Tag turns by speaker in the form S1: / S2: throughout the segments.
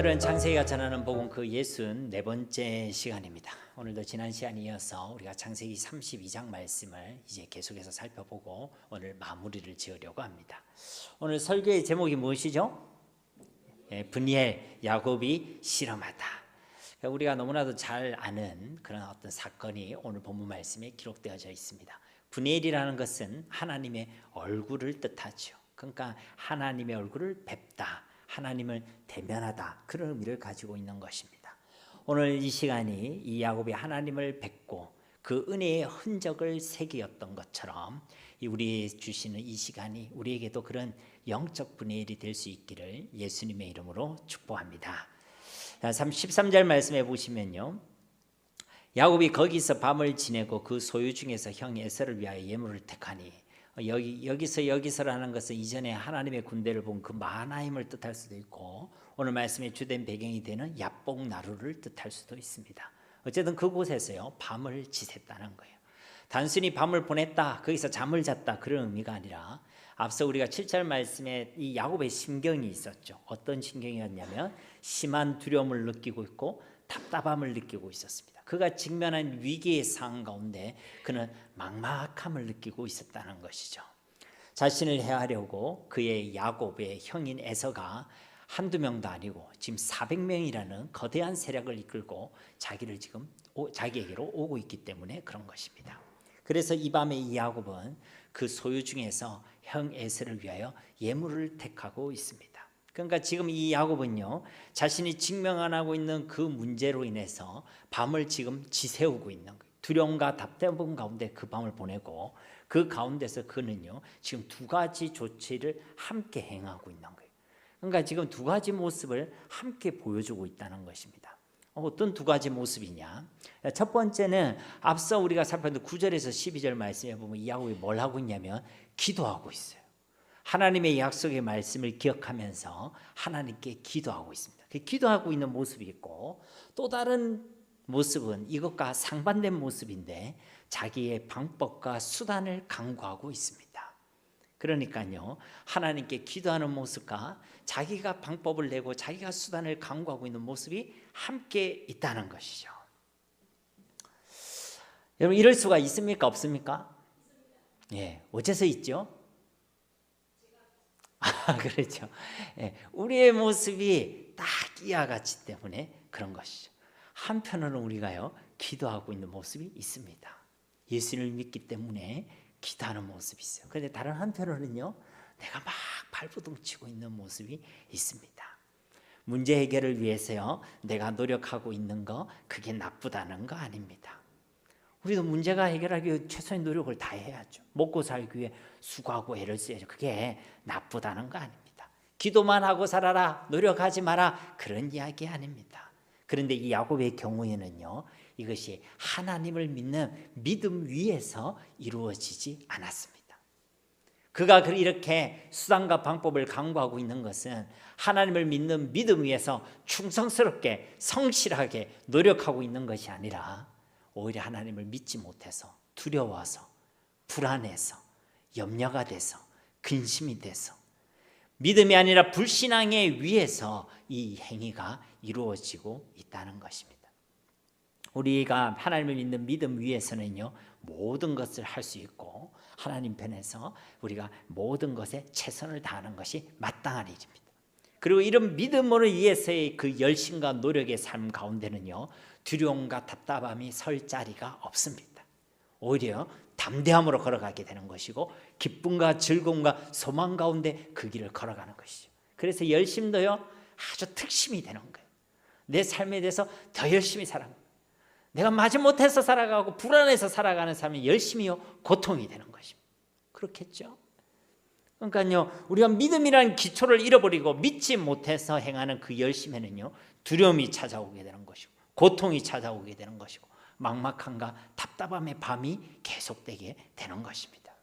S1: 오늘은 창세기가 전하는 복음 그 64번째 시간입니다. 오늘도 지난 시간에 이어서 우리가 창세기 32장 말씀을 이제 계속해서 살펴보고 오늘 마무리를 지으려고 합니다. 오늘 설교의 제목이 무엇이죠? 브니엘, 야곱이 실험하다. 우리가 너무나도 잘 아는 그런 어떤 사건이 오늘 본문 말씀에 기록되어져 있습니다. 브니엘이라는 것은 하나님의 얼굴을 뜻하죠. 그러니까 하나님의 얼굴을 뵙다, 하나님을 대면하다, 그런 의미를 가지고 있는 것입니다. 오늘 이 시간이 이 야곱이 하나님을 뵙고 그 은혜의 흔적을 새기었던 것처럼 우리 주시는 이 시간이 우리에게도 그런 영적 분해일이 될 수 있기를 예수님의 이름으로 축복합니다. 13절 말씀해 보시면요, 야곱이 거기서 밤을 지내고 그 소유 중에서 형 에서를 위하여 예물을 택하니, 여기서라는 것은 이전에 하나님의 군대를 본 그 마하나임을 뜻할 수도 있고, 오늘 말씀의 주된 배경이 되는 야복 나루를 뜻할 수도 있습니다. 어쨌든 그곳에서요 밤을 지샜다는 거예요. 단순히 밤을 보냈다, 거기서 잠을 잤다, 그런 의미가 아니라 앞서 우리가 7절 말씀에 이 야곱의 심경이 있었죠. 어떤 심경이었냐면 심한 두려움을 느끼고 있고 답답함을 느끼고 있었습니다. 그가 직면한 위기의 상황 가운데 그는 막막함을 느끼고 있었다는 것이죠. 자신을 해하려고 그의 야곱의 형인 에서가 한두 명도 아니고 지금 400명이라는 거대한 세력을 이끌고 자기에게로 오고 있기 때문에 그런 것입니다. 그래서 이 밤에 이 야곱은 그 소유 중에서 형 에서를 위하여 예물을 택하고 있습니다. 그러니까 지금 이 야곱은요, 자신이 직면하고 있는 그 문제로 인해서 밤을 지금 지새우고 있는 거예요. 두려움과 답답함 가운데 그 밤을 보내고, 그 가운데서 그는요 지금 두 가지 조치를 함께 행하고 있는 거예요. 그러니까 지금 두 가지 모습을 함께 보여주고 있다는 것입니다. 어떤 두 가지 모습이냐? 첫 번째는 앞서 우리가 살펴본 9절에서 12절 말씀에 보면 이 야곱이 뭘 하고 있냐면 기도하고 있어요. 하나님의 약속의 말씀을 기억하면서 하나님께 기도하고 있습니다. 그 기도하고 있는 모습이 있고, 또 다른 모습은 이것과 상반된 모습인데 자기의 방법과 수단을 강구하고 있습니다. 그러니까요, 하나님께 기도하는 모습과 자기가 방법을 내고 자기가 수단을 강구하고 있는 모습이 함께 있다는 것이죠. 여러분, 이럴 수가 있습니까? 없습니까? 예, 어째서 있죠? 그렇죠. 예, 우리의 모습이 딱 이와 같이 때문에 그런 것이죠. 한편으로는 우리가요 기도하고 있는 모습이 있습니다. 예수를 믿기 때문에 기도하는 모습이 있어요. 그런데 다른 한편으로는요, 내가 막 발버둥치고 있는 모습이 있습니다. 문제 해결을 위해서요 내가 노력하고 있는 거, 그게 나쁘다는 거 아닙니다. 우리도 문제가 해결하기 위해 최선의 노력을 다해야죠. 먹고 살기 위해 수고하고 애를 써야죠. 그게 나쁘다는 거 아닙니다. 기도만 하고 살아라, 노력하지 마라, 그런 이야기 아닙니다. 그런데 이 야곱의 경우에는요, 이것이 하나님을 믿는 믿음 위에서 이루어지지 않았습니다. 그가 이렇게 수단과 방법을 강구하고 있는 것은 하나님을 믿는 믿음 위에서 충성스럽게 성실하게 노력하고 있는 것이 아니라 오히려 하나님을 믿지 못해서 두려워서 불안해서 염려가 돼서 근심이 돼서 믿음이 아니라 불신앙에 위해서 이 행위가 이루어지고 있다는 것입니다. 우리가 하나님을 믿는 믿음 위에서는요 모든 것을 할 수 있고 하나님 편에서 우리가 모든 것에 최선을 다하는 것이 마땅한 일입니다. 그리고 이런 믿음으로 위해서의 그 열심과 노력의 삶 가운데는요 두려움과 답답함이 설 자리가 없습니다. 오히려 담대함으로 걸어가게 되는 것이고 기쁨과 즐거움과 소망 가운데 그 길을 걸어가는 것이죠. 그래서 열심도요 아주 특심이 되는 거예요. 내 삶에 대해서 더 열심히 살아가는 거예요. 내가 마지못해서 살아가고 불안해서 살아가는 삶이 열심히요 고통이 되는 것입니다. 그렇겠죠? 그러니까요 우리가 믿음이라는 기초를 잃어버리고 믿지 못해서 행하는 그 열심에는요 두려움이 찾아오게 되는 것이고 고통이 찾아오게 되는 것이고 막막함과 답답함의 밤이 계속되게 되는 것입니다.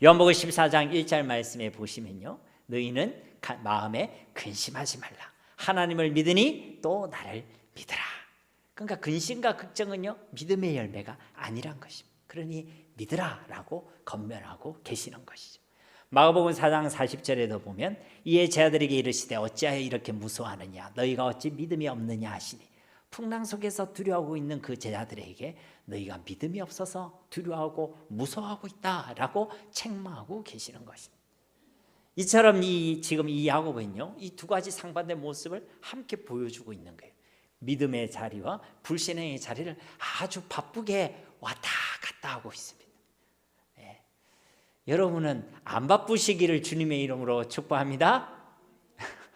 S1: 요한복음 14장 1절 말씀에 보시면요, 너희는 마음에 근심하지 말라. 하나님을 믿으니 또 나를 믿으라. 그러니까 근심과 걱정은요 믿음의 열매가 아니란 것입니다. 그러니 믿으라라고 권면하고 계시는 것이죠. 마가복음 4장 40절에도 보면 이에 제자들에게 이르시되 어찌하여 이렇게 무서워하느냐 너희가 어찌 믿음이 없느냐 하시니 풍랑 속에서 두려워하고 있는 그 제자들에게 너희가 믿음이 없어서 두려워하고 무서워하고 있다라고 책망하고 계시는 것입니다. 이처럼 지금 이 야고보는요, 이 두 가지 상반된 모습을 함께 보여주고 있는 거예요. 믿음의 자리와 불신앙의 자리를 아주 바쁘게 왔다 갔다 하고 있습니다. 네. 여러분은 안 바쁘시기를 주님의 이름으로 축복합니다.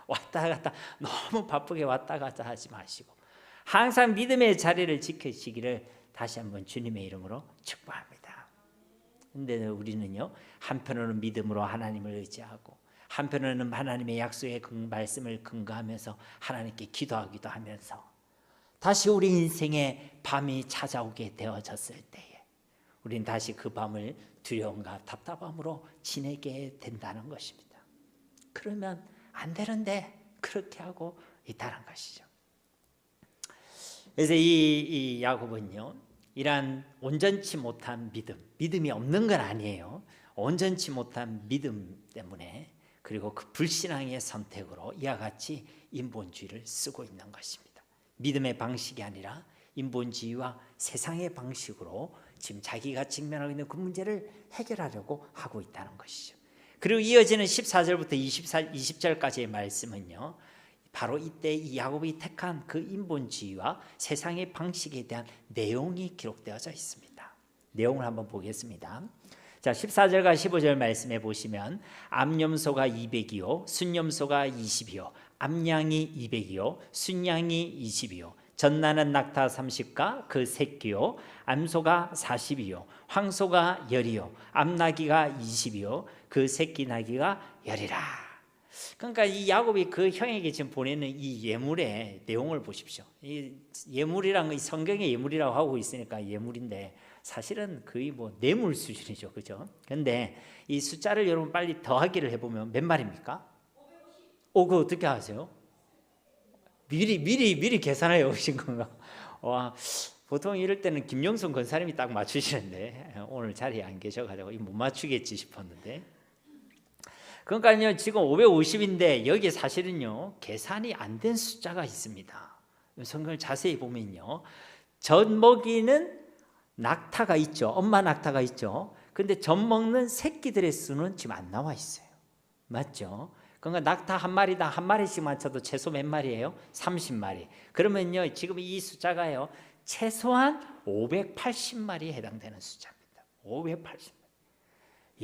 S1: 왔다 갔다 너무 바쁘게 왔다 갔다 하지 마시고 항상 믿음의 자리를 지키시기를 다시 한번 주님의 이름으로 축복합니다. 그런데 우리는요, 한편으로는 믿음으로 하나님을 의지하고 한편으로는 하나님의 약속의 말씀을 근거하면서 하나님께 기도하기도 하면서 다시 우리 인생에 밤이 찾아오게 되어졌을 때에 우리는 다시 그 밤을 두려움과 답답함으로 지내게 된다는 것입니다. 그러면 안 되는데 그렇게 하고 있다는 것이죠. 그래서 이 야고보는요, 이러한 온전치 못한 믿음이 없는 건 아니에요. 온전치 못한 믿음 때문에 그리고 그 불신앙의 선택으로 이와 같이 인본주의를 쓰고 있는 것입니다. 믿음의 방식이 아니라 인본주의와 세상의 방식으로 지금 자기가 직면하고 있는 그 문제를 해결하려고 하고 있다는 것이죠. 그리고 이어지는 14절부터 20절까지의 말씀은요, 바로 이때 이 야고보가 택한 그 인본주의와 세상의 방식에 대한 내용이 기록되어져 있습니다. 내용을 한번 보겠습니다. 자, 14절과 15절 말씀해 보시면 암염소가 200이요 순염소가 20이요 암양이 200이요 순양이 20이요 전나는 낙타 30가 그 새끼요 암소가 40이요 황소가 10이요 암나귀가 20이요 그 새끼 나귀가 10이라. 그러니까 이 야곱이 그 형에게 지금 보내는 이 예물의 내용을 보십시오. 이 예물이란 이 성경의 예물이라고 하고 있으니까 예물인데 사실은 거의 뭐 뇌물 수준이죠, 그죠? 그런데 이 숫자를 여러분 빨리 더하기를 해보면 몇 마리입니까? 550. 그거 어떻게 아세요? 미리 계산해 오신 건가? 와, 보통 이럴 때는 김영순 권사님이 딱 맞추시는데 오늘 자리에 안 계셔가지고 못 맞추겠지 싶었는데. 그러니까요, 지금 550인데 여기 사실은요 계산이 안 된 숫자가 있습니다. 성경을 자세히 보면요, 젖 먹이는 낙타가 있죠. 엄마 낙타가 있죠. 근데 젖 먹는 새끼들의 수는 지금 안 나와 있어요. 맞죠? 그러니까 낙타 한 마리당 한 마리씩 맞춰도 최소 몇 마리예요? 30마리. 그러면요, 지금 이 숫자가요 최소한 580마리에 해당되는 숫자입니다. 580마리.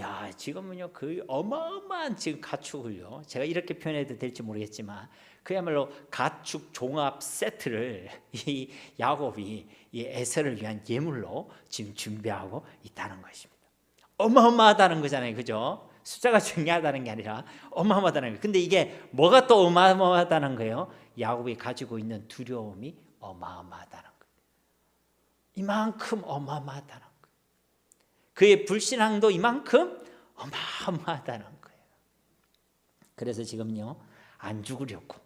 S1: 야, 지금은요 거의 어마어마한 지금 가축을요, 제가 이렇게 표현해도 될지 모르겠지만 그야말로 가축 종합 세트를 이 야곱이 이 에서를 위한 예물로 지금 준비하고 있다는 것입니다. 어마어마하다는 거잖아요, 그죠? 숫자가 중요하다는 게 아니라 어마어마하다는 거예요. 근데 이게 뭐가 또 어마어마하다는 거예요? 야곱이 가지고 있는 두려움이 어마어마하다는 거예요. 이만큼 어마어마하다는 거예요. 그의 불신앙도 이만큼 어마어마하다는 거예요. 그래서 지금요 안 죽으려고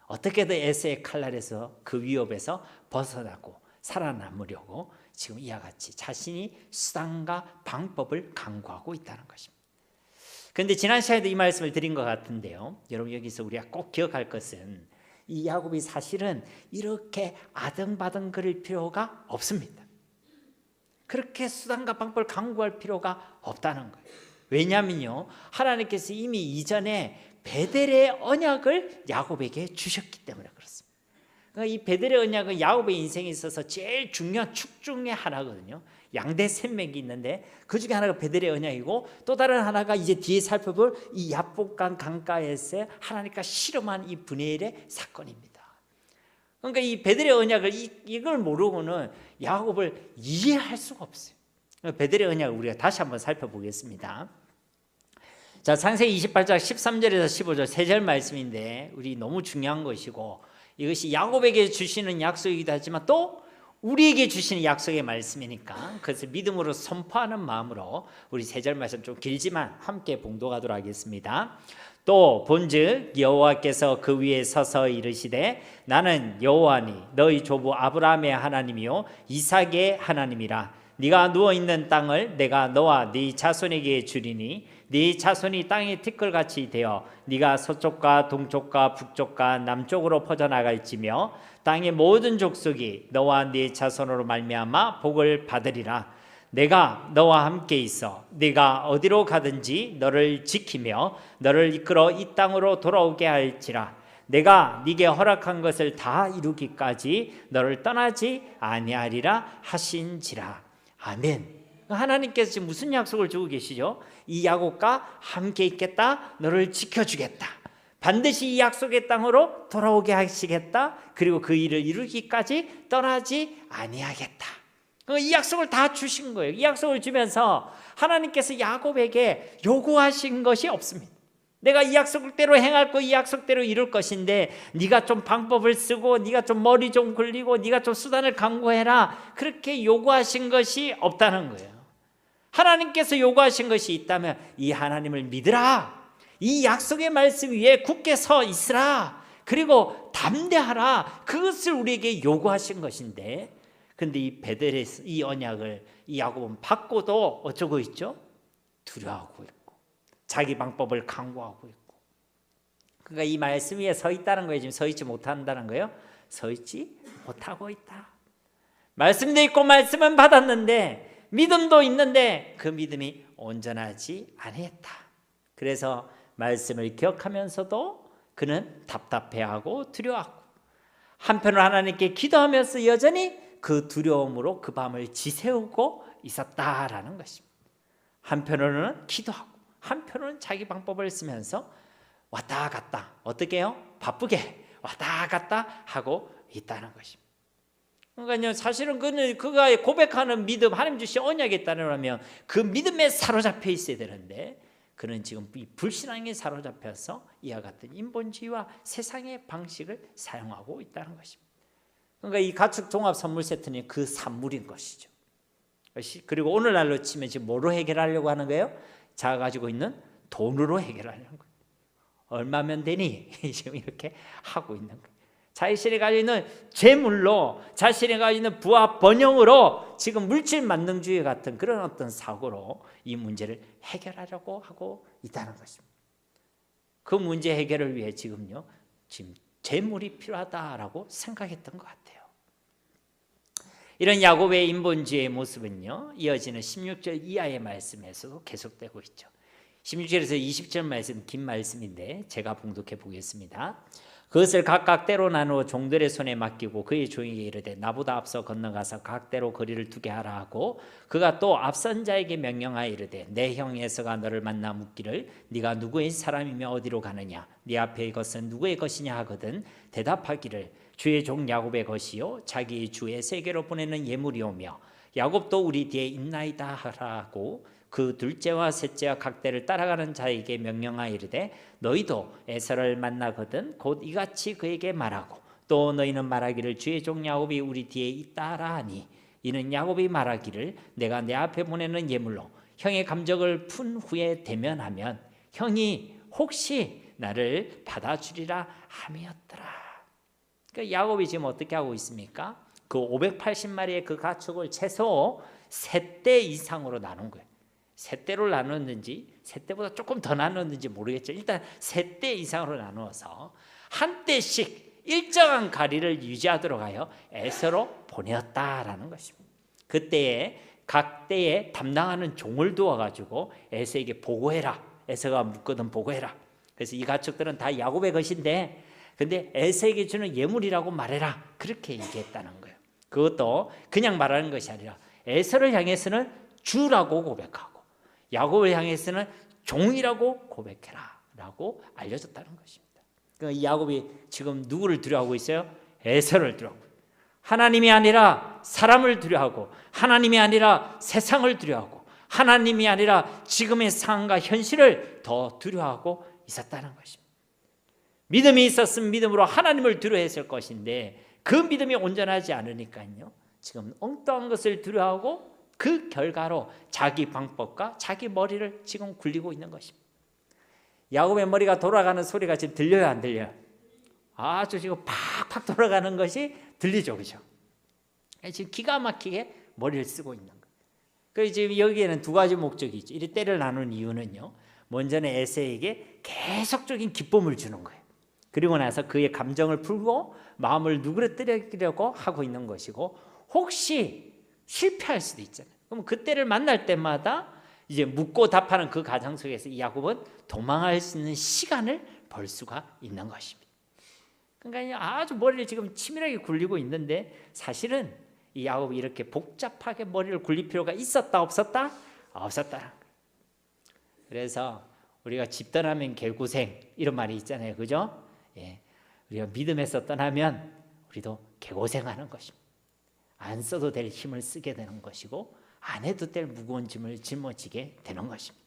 S1: 어떻게든 에서의 칼날에서 그 위협에서 벗어나고 살아남으려고 지금 이와 같이 자신이 수단과 방법을 강구하고 있다는 것입니다. 그런데 지난 시간에도 이 말씀을 드린 것 같은데요, 여러분 여기서 우리가 꼭 기억할 것은 이 야곱이 사실은 이렇게 아등바등거릴 필요가 없습니다. 그렇게 수단과 방법을 강구할 필요가 없다는 거예요. 왜냐하면요, 하나님께서 이미 이전에 베델의 언약을 야곱에게 주셨기 때문에 그렇습니다. 그러니까 이 베델의 언약은 야곱의 인생에 있어서 제일 중요한 축 중에 하나거든요. 양대 산맥이 있는데 그 중에 하나가 베델의 언약이고 또 다른 하나가 이제 뒤에 살펴볼 이 야복강 강가에서 하나님과 씨름한 이 브네엘의 사건입니다. 그러니까 이 베델의 언약을 이걸 모르고는 야곱을 이해할 수가 없어요. 베델의 언약을 우리가 다시 한번 살펴보겠습니다. 자, 창세기 28장 13절에서 15절 세 절 말씀인데 우리 너무 중요한 것이고 이것이 야곱에게 주시는 약속이기도 하지만 또 우리에게 주시는 약속의 말씀이니까 그것을 믿음으로 선포하는 마음으로 우리 세 절 말씀 좀 길지만 함께 봉독하도록 하겠습니다. 또 본즉 여호와께서 그 위에 서서 이르시되 나는 여호와니 너희 조부 아브라함의 하나님이요 이삭의 하나님이라. 네가 누워있는 땅을 내가 너와 네 자손에게 주리니 네 자손이 땅의 티끌같이 되어 네가 서쪽과 동쪽과 북쪽과 남쪽으로 퍼져나갈지며 땅의 모든 족속이 너와 네 자손으로 말미암아 복을 받으리라. 내가 너와 함께 있어 네가 어디로 가든지 너를 지키며 너를 이끌어 이 땅으로 돌아오게 할지라. 내가 네게 허락한 것을 다 이루기까지 너를 떠나지 아니하리라 하신지라. 아멘. 하나님께서 지금 무슨 약속을 주고 계시죠? 이 야곱과 함께 있겠다. 너를 지켜주겠다. 반드시 이 약속의 땅으로 돌아오게 하시겠다. 그리고 그 일을 이루기까지 떠나지 아니하겠다. 이 약속을 다 주신 거예요. 이 약속을 주면서 하나님께서 야곱에게 요구하신 것이 없습니다. 내가 이 약속대로 행할 거, 이 약속대로 이룰 것인데 네가 좀 방법을 쓰고 네가 좀 머리 좀 굴리고 네가 좀 수단을 강구해라. 그렇게 요구하신 것이 없다는 거예요. 하나님께서 요구하신 것이 있다면 이 하나님을 믿으라. 이 약속의 말씀 위에 굳게 서 있으라. 그리고 담대하라. 그것을 우리에게 요구하신 것인데, 근데 이 베델에서 이 언약을 이 야곱은 받고도 어쩌고 있죠? 두려워하고 있고 자기 방법을 강구하고 있고. 그러니까 이 말씀 위에 서 있다는 거예요. 지금 서 있지 못한다는 거예요. 서 있지 못하고 있다. 말씀도 있고 말씀은 받았는데 믿음도 있는데 그 믿음이 온전하지 아니했다. 그래서 말씀을 기억하면서도 그는 답답해하고 두려워하고, 한편으로 하나님께 기도하면서 여전히 그 두려움으로 그 밤을 지새우고 있었다라는 것입니다. 한편으로는 기도하고 한편으로는 자기 방법을 쓰면서 왔다 갔다, 어떻게 해요? 바쁘게 왔다 갔다 하고 있다는 것입니다. 그러니까 사실은 그가 고백하는 믿음, 하나님 주신 언약에 따르면 그 믿음에 사로잡혀 있어야 되는데 그는 지금 이 불신앙에 사로잡혀서 이와 같은 인본주의와 세상의 방식을 사용하고 있다는 것입니다. 그러니까 이 가축 종합 선물 세트는 그 산물인 것이죠. 그리고 오늘날로 치면 지금 뭐로 해결하려고 하는 거예요? 자가 가지고 있는 돈으로 해결하려는 거예요. 얼마면 되니? 지금 이렇게 하고 있는 거예요. 자신이 가지고 있는 재물로, 자신이 가지고 있는 부와 번영으로 지금 물질 만능주의 같은 그런 어떤 사고로 이 문제를 해결하려고 하고 있다는 것입니다. 그 문제 해결을 위해 지금 재물이 필요하다라고 생각했던 것 같아요. 이런 야곱의 인본주의의 모습은요, 이어지는 16절 이하의 말씀에서도 계속되고 있죠. 16절에서 20절 말씀, 긴 말씀인데 제가 봉독해 보겠습니다. 그것을 각각 때로 나누어 종들의 손에 맡기고 그의 종에게 이르되 나보다 앞서 건너가서 각대로 거리를 두게 하라 하고, 그가 또 앞선 자에게 명령하여 이르되 내 형 에서가 너를 만나 묻기를 네가 누구의 사람이며 어디로 가느냐, 네 앞에 이것은 누구의 것이냐 하거든 대답하기를 주의 종 야곱의 것이요 자기 주 에서에게로 보내는 예물이오며 야곱도 우리 뒤에 있나이다 하라고, 그 둘째와 셋째와 각대를 따라가는 자에게 명령하여 이르되 너희도 에서를 만나거든 곧 이같이 그에게 말하고, 또 너희는 말하기를 주의 종 야곱이 우리 뒤에 있다라 하니, 이는 야곱이 말하기를 내가 내 앞에 보내는 예물로 형의 감적을 푼 후에 대면하면 형이 혹시 나를 받아주리라 함이었더라. 그러니까 야곱이 지금 어떻게 하고 있습니까? 그 580마리의 그 가축을 최소 3대 이상으로 나눈 거예요. 3대로 나눴는지 3대보다 조금 더 나눴는지 모르겠죠. 일단 3대 이상으로 나누어서 한 대씩 일정한 거리를 유지하도록 하여 에서로 보내었다라는 것입니다. 그때에 각 때에 담당하는 종을 두어가지고 에서에게 보고해라. 에서가 묻거든 보고해라. 그래서 이 가축들은 다 야곱의 것인데 근데 에서에게 주는 예물이라고 말해라. 그렇게 얘기했다는 거예요. 그것도 그냥 말하는 것이 아니라 에서를 향해서는 주라고 고백하고 야곱을 향해서는 종이라고 고백해라 라고 알려줬다는 것입니다. 그러니까 이 야곱이 지금 누구를 두려워하고 있어요? 에서를 두려워하고, 하나님이 아니라 사람을 두려워하고, 하나님이 아니라 세상을 두려워하고, 하나님이 아니라 지금의 상황과 현실을 더 두려워하고 있었다는 것입니다. 믿음이 있었으면 믿음으로 하나님을 두려워했을 것인데 그 믿음이 온전하지 않으니까요, 지금 엉뚱한 것을 두려워하고 그 결과로 자기 방법과 자기 머리를 지금 굴리고 있는 것입니다. 야곱의 머리가 돌아가는 소리가 지금 들려요, 안 들려요? 아주 지금 팍팍 돌아가는 것이 들리죠, 그죠? 지금 기가 막히게 머리를 쓰고 있는 거예요. 그래서 지금 여기에는 두 가지 목적이 있죠. 이 때를 나눈 이유는요, 먼저는 에서에게 계속적인 기쁨을 주는 거예요. 그리고 나서 그의 감정을 풀고 마음을 누그러뜨리려고 하고 있는 것이고, 혹시 실패할 수도 있잖아요. 그럼 그때를 만날 때마다 이제 묻고 답하는 그 과정 속에서 이 야곱은 도망할 수 있는 시간을 벌 수가 있는 것입니다. 그러니까 아주 머리를 지금 치밀하게 굴리고 있는데, 사실은 이 야곱이 이렇게 복잡하게 머리를 굴릴 필요가 있었다 없었다? 없었다. 그래서 우리가 집 떠나면 개고생 이런 말이 있잖아요, 그죠? 예, 우리가 믿음에서 떠나면 우리도 개고생하는 것입니다. 안 써도 될 힘을 쓰게 되는 것이고, 안 해도 될 무거운 짐을 짊어지게 되는 것입니다.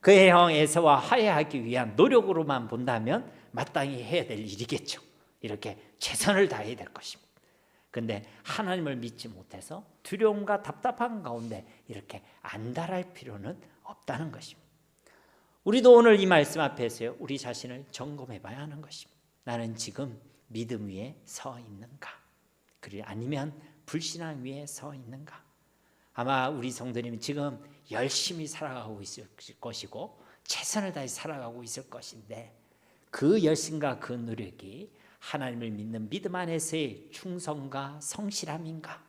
S1: 그의 형 에서와 화해하기 위한 노력으로만 본다면 마땅히 해야 될 일이겠죠. 이렇게 최선을 다해야 될 것입니다. 그런데 하나님을 믿지 못해서 두려움과 답답한 가운데 이렇게 안달할 필요는 없다는 것입니다. 우리도 오늘 이 말씀 앞에서요, 우리 자신을 점검해 봐야 하는 것입니다. 나는 지금 믿음 위에 서 있는가? 그리고 아니면 불신앙 위에 서 있는가? 아마 우리 성도님은 지금 열심히 살아가고 있을 것이고 최선을 다해 살아가고 있을 것인데, 그 열심과 그 노력이 하나님을 믿는 믿음 안에서의 충성과 성실함인가?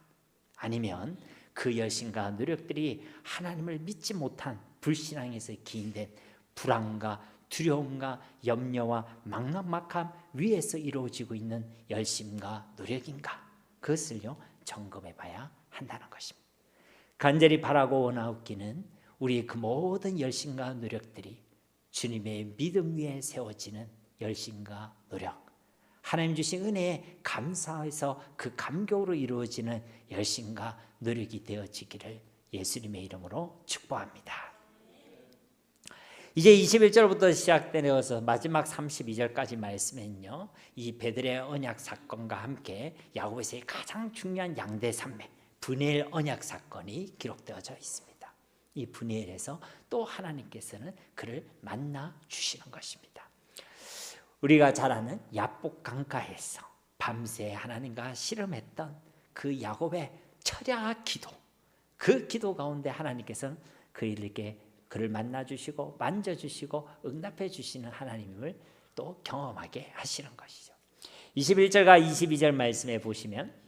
S1: 아니면 그 열심과 노력들이 하나님을 믿지 못한 불신앙에서 기인된 불안과 두려움과 염려와 막막함 위에서 이루어지고 있는 열심과 노력인가? 그것을요, 점검해 봐야 한다는 것입니다. 간절히 바라고 원하옵기는 우리의 그 모든 열심과 노력들이 주님의 믿음 위에 세워지는 열심과 노력, 하나님 주신 은혜에 감사해서 그 감격으로 이루어지는 열심과 노력이 되어지기를 예수님의 이름으로 축복합니다. 이제 21절부터 시작되어서 마지막 32절까지 말씀은요, 이 베들의 언약 사건과 함께 야곱에서의 가장 중요한 양대 산맥 브니엘 언약 사건이 기록되어져 있습니다. 이 브니엘에서 또 하나님께서는 그를 만나 주시는 것입니다. 우리가 잘 아는 야복 강가에서 밤새 하나님과 씨름했던 그 야곱의 철야 기도, 그 기도 가운데 하나님께서는 그를 만나 주시고 만져 주시고 응답해 주시는 하나님을 또 경험하게 하시는 것이죠. 21절과 22절 말씀에 보시면,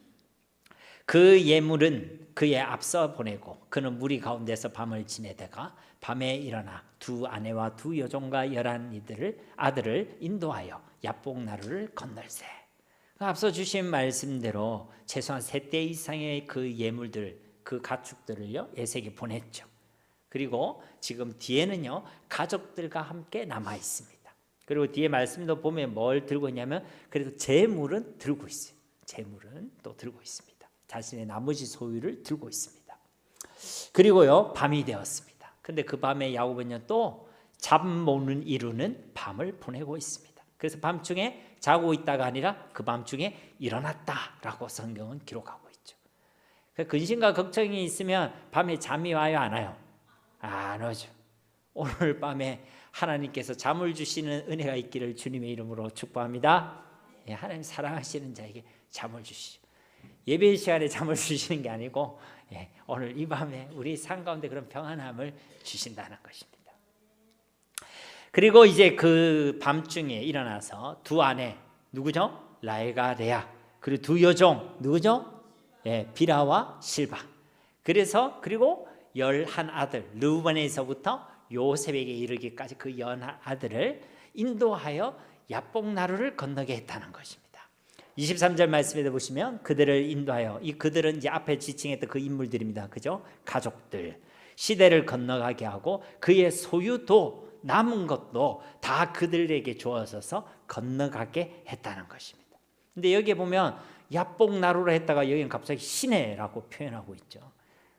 S1: 그 예물은 그의 앞서 보내고 그는 무리 가운데서 밤을 지내다가 밤에 일어나 두 아내와 두 여종과 11 아들을 인도하여 야복 나루를 건널세. 앞서 주신 말씀대로 최소한 3대 이상의 그 예물들, 그 가축들을요, 에색에 보냈죠. 그리고 지금 뒤에는요, 가족들과 함께 남아 있습니다. 그리고 뒤에 말씀도 보면 뭘 들고 있냐면, 그래도 재물은 들고 있어요. 재물은 또 들고 있습니다. 자신의 나머지 소유를 들고 있습니다. 그리고요, 밤이 되었습니다. 근데 그 밤에 야곱은요, 또 잠 못 이루는 밤을 보내고 있습니다. 그래서 밤중에 자고 있다가 아니라 그 밤중에 일어났다라고 성경은 기록하고 있죠. 근심과 걱정이 있으면 밤에 잠이 와요, 안 와요? 안 오죠. 오늘 밤에 하나님께서 잠을 주시는 은혜가 있기를 주님의 이름으로 축복합니다. 하나님 사랑하시는 자에게 잠을 주시죠. 예배 시간에 잠을 주시는 게 아니고, 오늘 이 밤에 우리 삶 가운데 그런 평안함을 주신다는 것입니다. 그리고 이제 그 밤중에 일어나서 두 아내, 누구죠? 라헬과 레아, 그리고 두 여종, 누구죠? 비라와 실바. 그리고 11 아들, 르우벤에서부터 요셉에게 이르기까지 그 11 아들을 인도하여 야복 나루를 건너게 했다는 것입니다. 23절 말씀에 보시면 그들을 인도하여, 이 그들은 이제 앞에 지칭했던 그 인물들입니다. 그죠? 가족들, 시대를 건너가게 하고 그의 소유도 남은 것도 다 그들에게 주어져서 건너가게 했다는 것입니다. 근데 여기에 보면 야복 나루로 했다가 여기는 갑자기 시내라고 표현하고 있죠.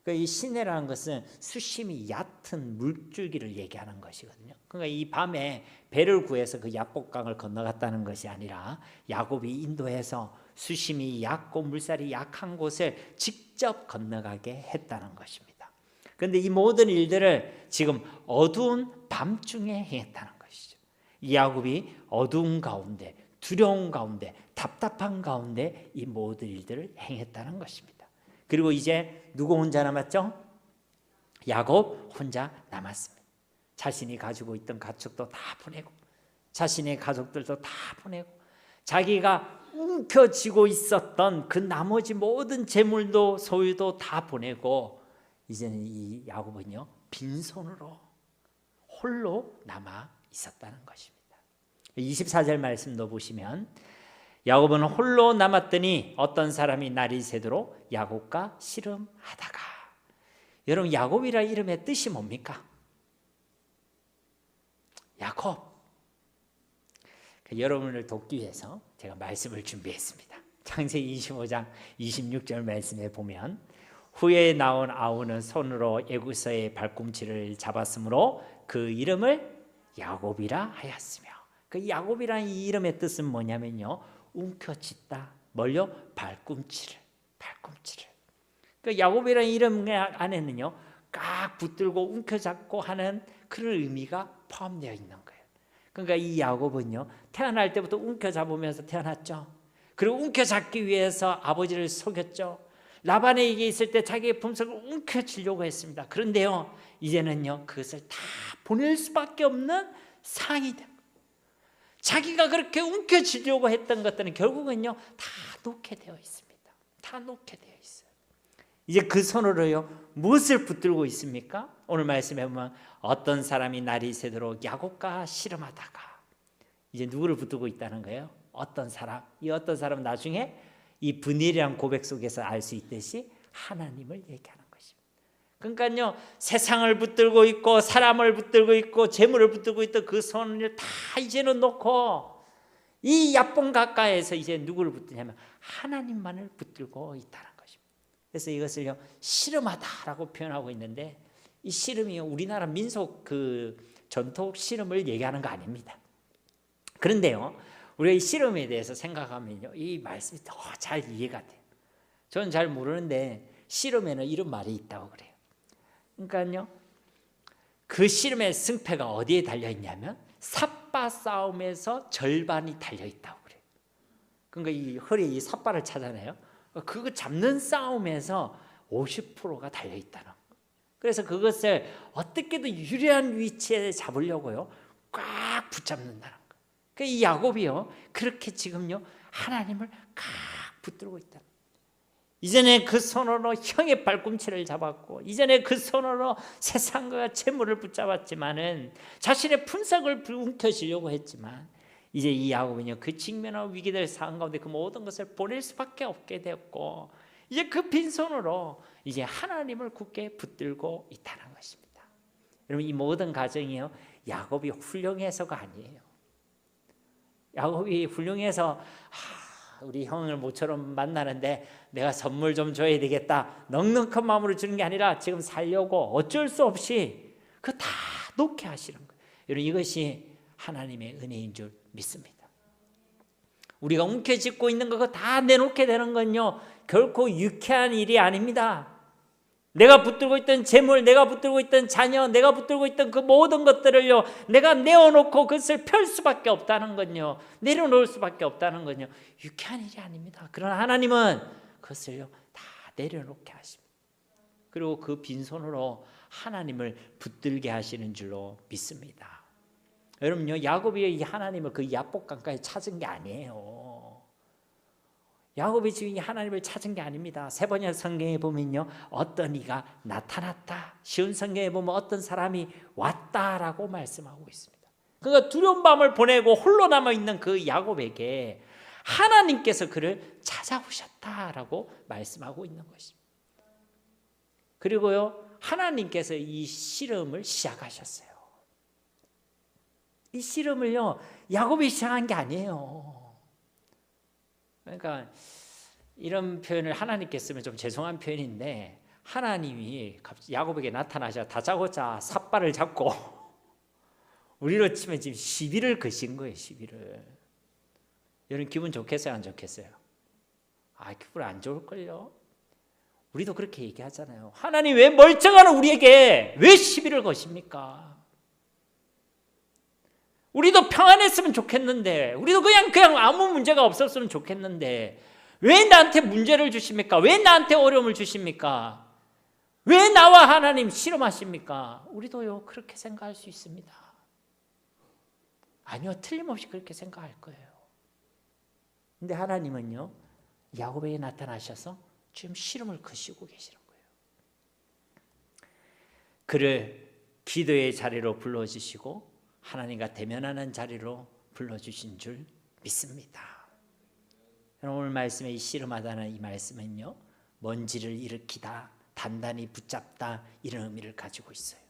S1: 이 시내라는 것은 수심이 얕은 물줄기를 얘기하는 것이거든요. 그러니까 이 밤에 배를 구해서 그 야복강을 건너갔다는 것이 아니라 야곱이 인도해서 수심이 얕고 물살이 약한 곳을 직접 건너가게 했다는 것입니다. 그런데 이 모든 일들을 지금 어두운 밤중에 행했다는 것이죠. 이 야곱이 어두운 가운데, 두려운 가운데, 답답한 가운데 이 모든 일들을 행했다는 것입니다. 그리고 이제 누구 혼자 남았죠? 야곱 혼자 남았습니다. 자신이 가지고 있던 가축도 다 보내고 자신의 가족들도 다 보내고 자기가 움켜쥐고 있었던 그 나머지 모든 재물도 소유도 다 보내고 이제는 이 야곱은요 빈손으로 홀로 남아 있었다는 것입니다. 24절 말씀도 보시면 야곱은 홀로 남았더니 어떤 사람이 날이 새도록 야곱과 씨름하다가. 여러분 야곱이라 이름의 뜻이 뭡니까? 야곱. 여러분을 돕기 위해서 제가 말씀을 준비했습니다. 창세기 25장 26절 말씀에 보면 후에 나온 아우는 손으로 애굽에서의 발꿈치를 잡았으므로 그 이름을 야곱이라 하였으며, 그 야곱이라는 이 이름의 뜻은 뭐냐면요 움켜쥐다. 뭘요? 발꿈치를. 그 야곱이라는 이름 안에는요 깍 붙들고 움켜잡고 하는 그런 의미가 포함되어 있는 거예요. 그러니까 이 야곱은요 태어날 때부터 움켜잡으면서 태어났죠. 그리고 움켜잡기 위해서 아버지를 속였죠. 라반에게 있을 때 자기의 품속을 움켜쥐려고 했습니다. 그런데요 이제는요 그것을 다 보낼 수밖에 없는 상황이 됩니다. 자기가 그렇게 움켜쥐려고 했던 것들은 결국은요 다 놓게 되어 있습니다. 다 놓게 되어 있어요. 이제 그 손으로요 무엇을 붙들고 있습니까? 오늘 말씀에 보면 어떤 사람이 날이 새도록 야곱과 씨름하다가. 이제 누구를 붙들고 있다는 거예요? 어떤 사람. 이 어떤 사람은 나중에 이 분일이란 고백 속에서 알 수 있듯이 하나님을 얘기하는 것입니다. 그러니까요 세상을 붙들고 있고 사람을 붙들고 있고 재물을 붙들고 있던 그 손을 다 이제는 놓고 이 야뽕 가까이에서 이제 누구를 붙드냐면 하나님만을 붙들고 있다는 것입니다. 그래서 이것을요 씨름하다라고 표현하고 있는데 이 씨름이 우리나라 민속 그 전통 씨름을 얘기하는 거 아닙니다. 그런데요 우리가 이 씨름에 대해서 생각하면요 이 말씀이 더 잘 이해가 돼요. 저는 잘 모르는데 씨름에는 이런 말이 있다고 그래요. 그러니까요 그 씨름의 승패가 어디에 달려있냐면 삿바 싸움에서 절반이 달려있다고 그래요. 그러니까 이 허리에 이 삿바를 차잖아요. 그거 잡는 싸움에서 50%가 달려있다는 거예요. 그래서 그것을 어떻게든 유리한 위치에 잡으려고요 꽉 붙잡는다는 거예요. 이 야곱이요 그렇게 지금요 하나님을 꽉 붙들고 있다. 이전에 그 손으로 형의 발꿈치를 잡았고 이전에 그 손으로 세상과 재물을 붙잡았지만은 자신의 품삯을 움켜쥐려고 했지만 이제 이 야곱은요 그 직면한 위기들 상황 가운데 그 모든 것을 보낼 수밖에 없게 되었고 이제 그 빈손으로 이제 하나님을 굳게 붙들고 있다는 것입니다. 여러분 이 모든 가정이요 야곱이 훌륭해서가 아니에요. 야곱이 훌륭해서 우리 형을 모처럼 만나는데 내가 선물 좀 줘야 되겠다 넉넉한 마음으로 주는 게 아니라 지금 살려고 어쩔 수 없이 그거 다 놓게 하시는 거예요. 여러분 이것이 하나님의 은혜인 줄 믿습니다. 우리가 움켜쥐고 있는 거 다 내놓게 되는 건요 결코 유쾌한 일이 아닙니다. 내가 붙들고 있던 재물, 내가 붙들고 있던 자녀, 내가 붙들고 있던 그 모든 것들을요 내가 내어놓고 그것을 펼 수밖에 없다는 건요 내려놓을 수밖에 없다는 건요 유쾌한 일이 아닙니다. 그러나 하나님은 그것을요 다 내려놓게 하십니다. 그리고 그 빈손으로 하나님을 붙들게 하시는 줄로 믿습니다. 여러분요 야곱이 이 하나님을 그 야복강가에 찾은 게 아니에요. 야곱이 지금 하나님을 찾은 게 아닙니다. 세번역 성경에 보면요 어떤 이가 나타났다. 쉬운 성경에 보면 어떤 사람이 왔다라고 말씀하고 있습니다. 그러니까 두려운 밤을 보내고 홀로 남아있는 그 야곱에게 하나님께서 그를 찾아오셨다라고 말씀하고 있는 것입니다. 그리고요 하나님께서 이 씨름을 시작하셨어요. 이 씨름을요 야곱이 시작한 게 아니에요. 그러니까 이런 표현을 하나님께 쓰면 좀 죄송한 표현인데 하나님이 야곱에게 나타나셔 다짜고짜 삿발을 잡고 우리로 치면 지금 시비를 거신 거예요. 시비를. 여러분 기분 좋겠어요? 안 좋겠어요? 기분 안 좋을걸요? 우리도 그렇게 얘기하잖아요. 하나님 왜 멀쩡한 우리에게 왜 시비를 거십니까? 우리도 평안했으면 좋겠는데 우리도 그냥 아무 문제가 없었으면 좋겠는데 왜 나한테 문제를 주십니까? 왜 나한테 어려움을 주십니까? 왜 나와 하나님 씨름하십니까? 우리도요 그렇게 생각할 수 있습니다. 아니요, 틀림없이 그렇게 생각할 거예요. 근데 하나님은요 야곱에게 나타나셔서 지금 씨름을 거시고 계시는 거예요. 그를 기도의 자리로 불러주시고 하나님과 대면하는 자리로 불러주신 줄 믿습니다. 오늘 말씀에 이 씨름하다는 이 말씀은요 먼지를 일으키다, 단단히 붙잡다 이런 의미를 가지고 있어요.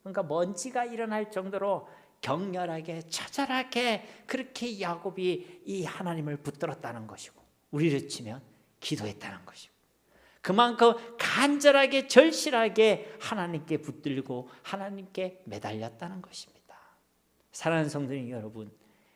S1: 그러니까 먼지가 일어날 정도로 격렬하게 처절하게 그렇게 야곱이 이 하나님을 붙들었다는 것이고, 우리를 치면 기도했다는 것이고, 그만큼 간절하게 절실하게 하나님께 붙들고 하나님께 매달렸다는 것입니다. 사랑하는 성도님 여러분,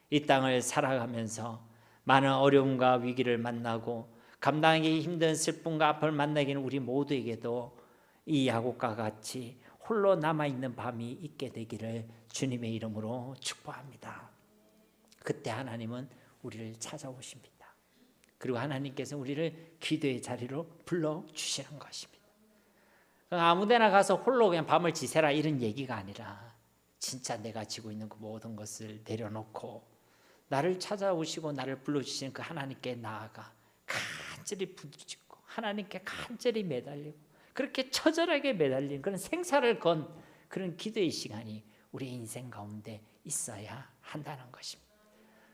S1: 이 땅을 살아가면서 많은 어려움과 위기를 만나고 감당하기 힘든 슬픔과 아픔을 만나기는 우리 모두에게도 이 야곱과 같이 홀로 남아있는 밤이 있게 되기를 주님의 이름으로 축복합니다. 그때 하나님은 우리를 찾아오십니다. 그리고 하나님께서 우리를 기도의 자리로 불러주시는 것입니다. 아무데나 가서 홀로 그냥 밤을 지새라 이런 얘기가 아니라 진짜 내가 지고 있는 그 모든 것을 내려놓고 나를 찾아오시고 나를 불러주시는 그 하나님께 나아가 간절히 부딪히고 하나님께 간절히 매달리고 그렇게 처절하게 매달린 그런 생사를 건 그런 기도의 시간이 우리 인생 가운데 있어야 한다는 것입니다.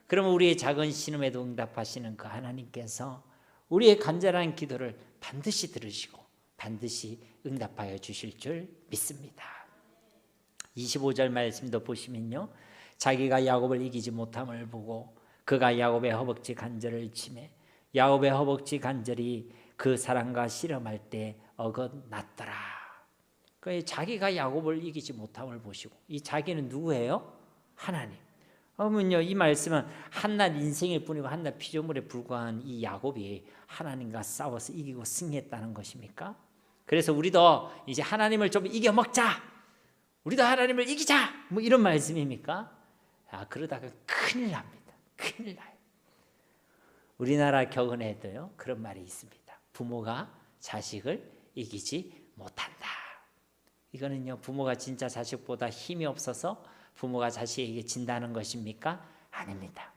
S1: 그러면 우리의 작은 신음에도 응답하시는 그 하나님께서 우리의 간절한 기도를 반드시 들으시고 반드시 응답하여 주실 줄 믿습니다. 25절 말씀도 보시면요, 자기가 야곱을 이기지 못함을 보고 그가 야곱의 허벅지 간절을 치매 야곱의 허벅지 간절이 그 사람과 씨름할 때 어긋났더라. 자기가 야곱을 이기지 못함을 보시고, 이 자기는 누구예요? 하나님. 그러면요 이 말씀은 한낱 인생일 뿐이고 한낱 피조물에 불과한 이 야곱이 하나님과 싸워서 이기고 승리했다는 것입니까? 그래서 우리도 이제 하나님을 좀 이겨먹자, 우리도 하나님을 이기자, 뭐 이런 말씀입니까? 그러다가 큰일 납니다. 큰일 나요. 우리나라 격언에도요 그런 말이 있습니다. 부모가 자식을 이기지 못한다. 이거는요 부모가 진짜 자식보다 힘이 없어서 부모가 자식에게 진다는 것입니까? 아닙니다.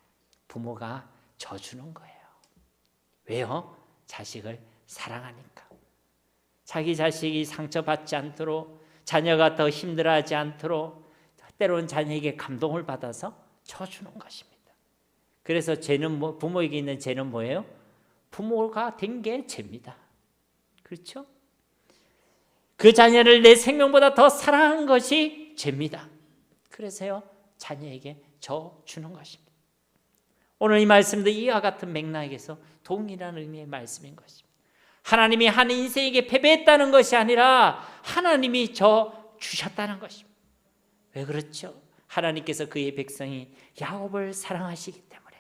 S1: 부모가 져주는 거예요. 왜요? 자식을 사랑하니까. 자기 자식이 상처받지 않도록, 자녀가 더 힘들어하지 않도록 때로는 자녀에게 감동을 받아서 져주는 것입니다. 그래서 죄는 부모에게 있는 죄는 뭐예요? 부모가 된 게 죄입니다. 그렇죠? 그 자녀를 내 생명보다 더 사랑한 것이 죄입니다. 그래서요 자녀에게 져주는 것입니다. 오늘 이 말씀도 이와 같은 맥락에서 동일한 의미의 말씀인 것입니다. 하나님이 한 인생에게 패배했다는 것이 아니라 하나님이 져주셨다는 것입니다. 왜 그렇죠? 하나님께서 그의 백성이 야곱을 사랑하시기 때문에,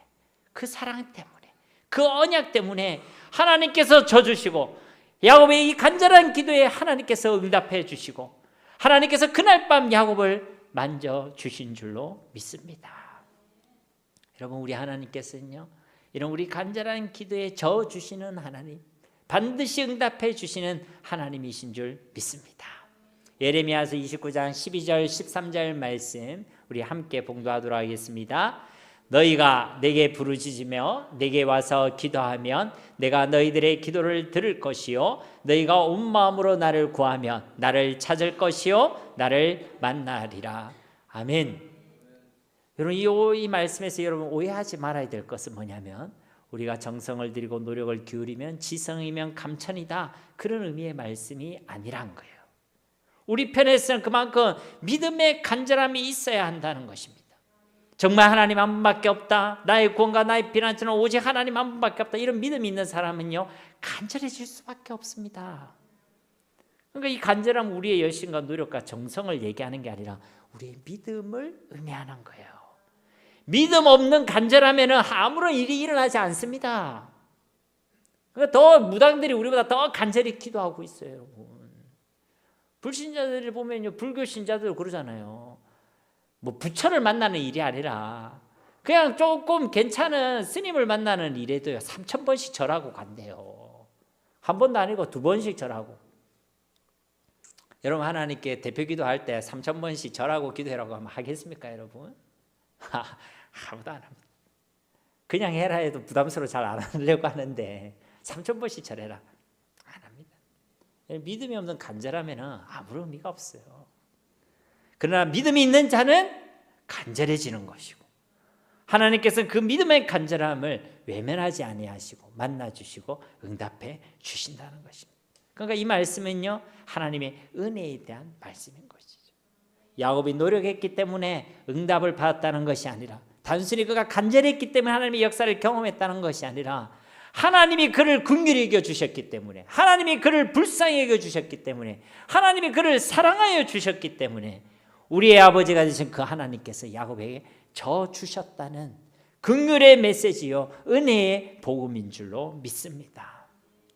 S1: 그 사랑 때문에, 그 언약 때문에 하나님께서 져주시고 야곱의 이 간절한 기도에 하나님께서 응답해 주시고 하나님께서 그날 밤 야곱을 만져주신 줄로 믿습니다. 여러분, 우리 하나님께서는요 이런 우리 간절한 기도에 져주시는 하나님, 반드시 응답해 주시는 하나님이신 줄 믿습니다. 예레미야서 29장 12절 13절 말씀 우리 함께 봉독하도록 하겠습니다. 너희가 내게 부르짖으며 내게 와서 기도하면 내가 너희들의 기도를 들을 것이요 너희가 온 마음으로 나를 구하면 나를 찾을 것이요 나를 만나리라. 아멘. 여러분, 이 말씀에서 여러분 오해하지 말아야 될 것은 뭐냐면, 우리가 정성을 들이고 노력을 기울이면 지성이면 감천이다, 그런 의미의 말씀이 아니란 거예요. 우리 편에서는 그만큼 믿음의 간절함이 있어야 한다는 것입니다. 정말 하나님 한 분밖에 없다, 나의 구원과 나의 피난처는 오직 하나님 한 분밖에 없다, 이런 믿음이 있는 사람은요 간절해질 수밖에 없습니다. 그러니까 이 간절함은 우리의 열심과 노력과 정성을 얘기하는 게 아니라 우리의 믿음을 의미하는 거예요. 믿음 없는 간절함에는 아무런 일이 일어나지 않습니다. 그러니까 더 무당들이 우리보다 더 간절히 기도하고 있어요, 여러분. 불신자들을 보면요, 불교 신자들 그러잖아요. 뭐 부처를 만나는 일이 아니라 그냥 조금 괜찮은 스님을 만나는 일에도요 3,000번씩 절하고 간대요. 한 번도 아니고 2번씩 절하고. 여러분 하나님께 대표 기도할 때 3,000번씩 절하고 기도해라고 하면 하겠습니까 여러분? 아무도 안 합니다. 그냥 해라 해도 부담스러워 잘 안 하려고 하는데 3,000번씩 절해라 안 합니다. 믿음이 없는 간절하면 아무런 의미가 없어요. 그러나 믿음이 있는 자는 간절해지는 것이고 하나님께서는 그 믿음의 간절함을 외면하지 아니하시고 만나주시고 응답해 주신다는 것입니다. 그러니까 이 말씀은요 하나님의 은혜에 대한 말씀인 것이죠. 야곱이 노력했기 때문에 응답을 받았다는 것이 아니라 단순히 그가 간절했기 때문에 하나님의 역사를 경험했다는 것이 아니라 하나님이 그를 긍휼히 여겨주셨기 때문에 하나님이 그를 불쌍히 여겨주셨기 때문에 하나님이 그를 사랑하여 주셨기 때문에 우리의 아버지가 되신 그 하나님께서 야곱에게 저 주셨다는 긍휼의 메시지요 은혜의 복음인 줄로 믿습니다.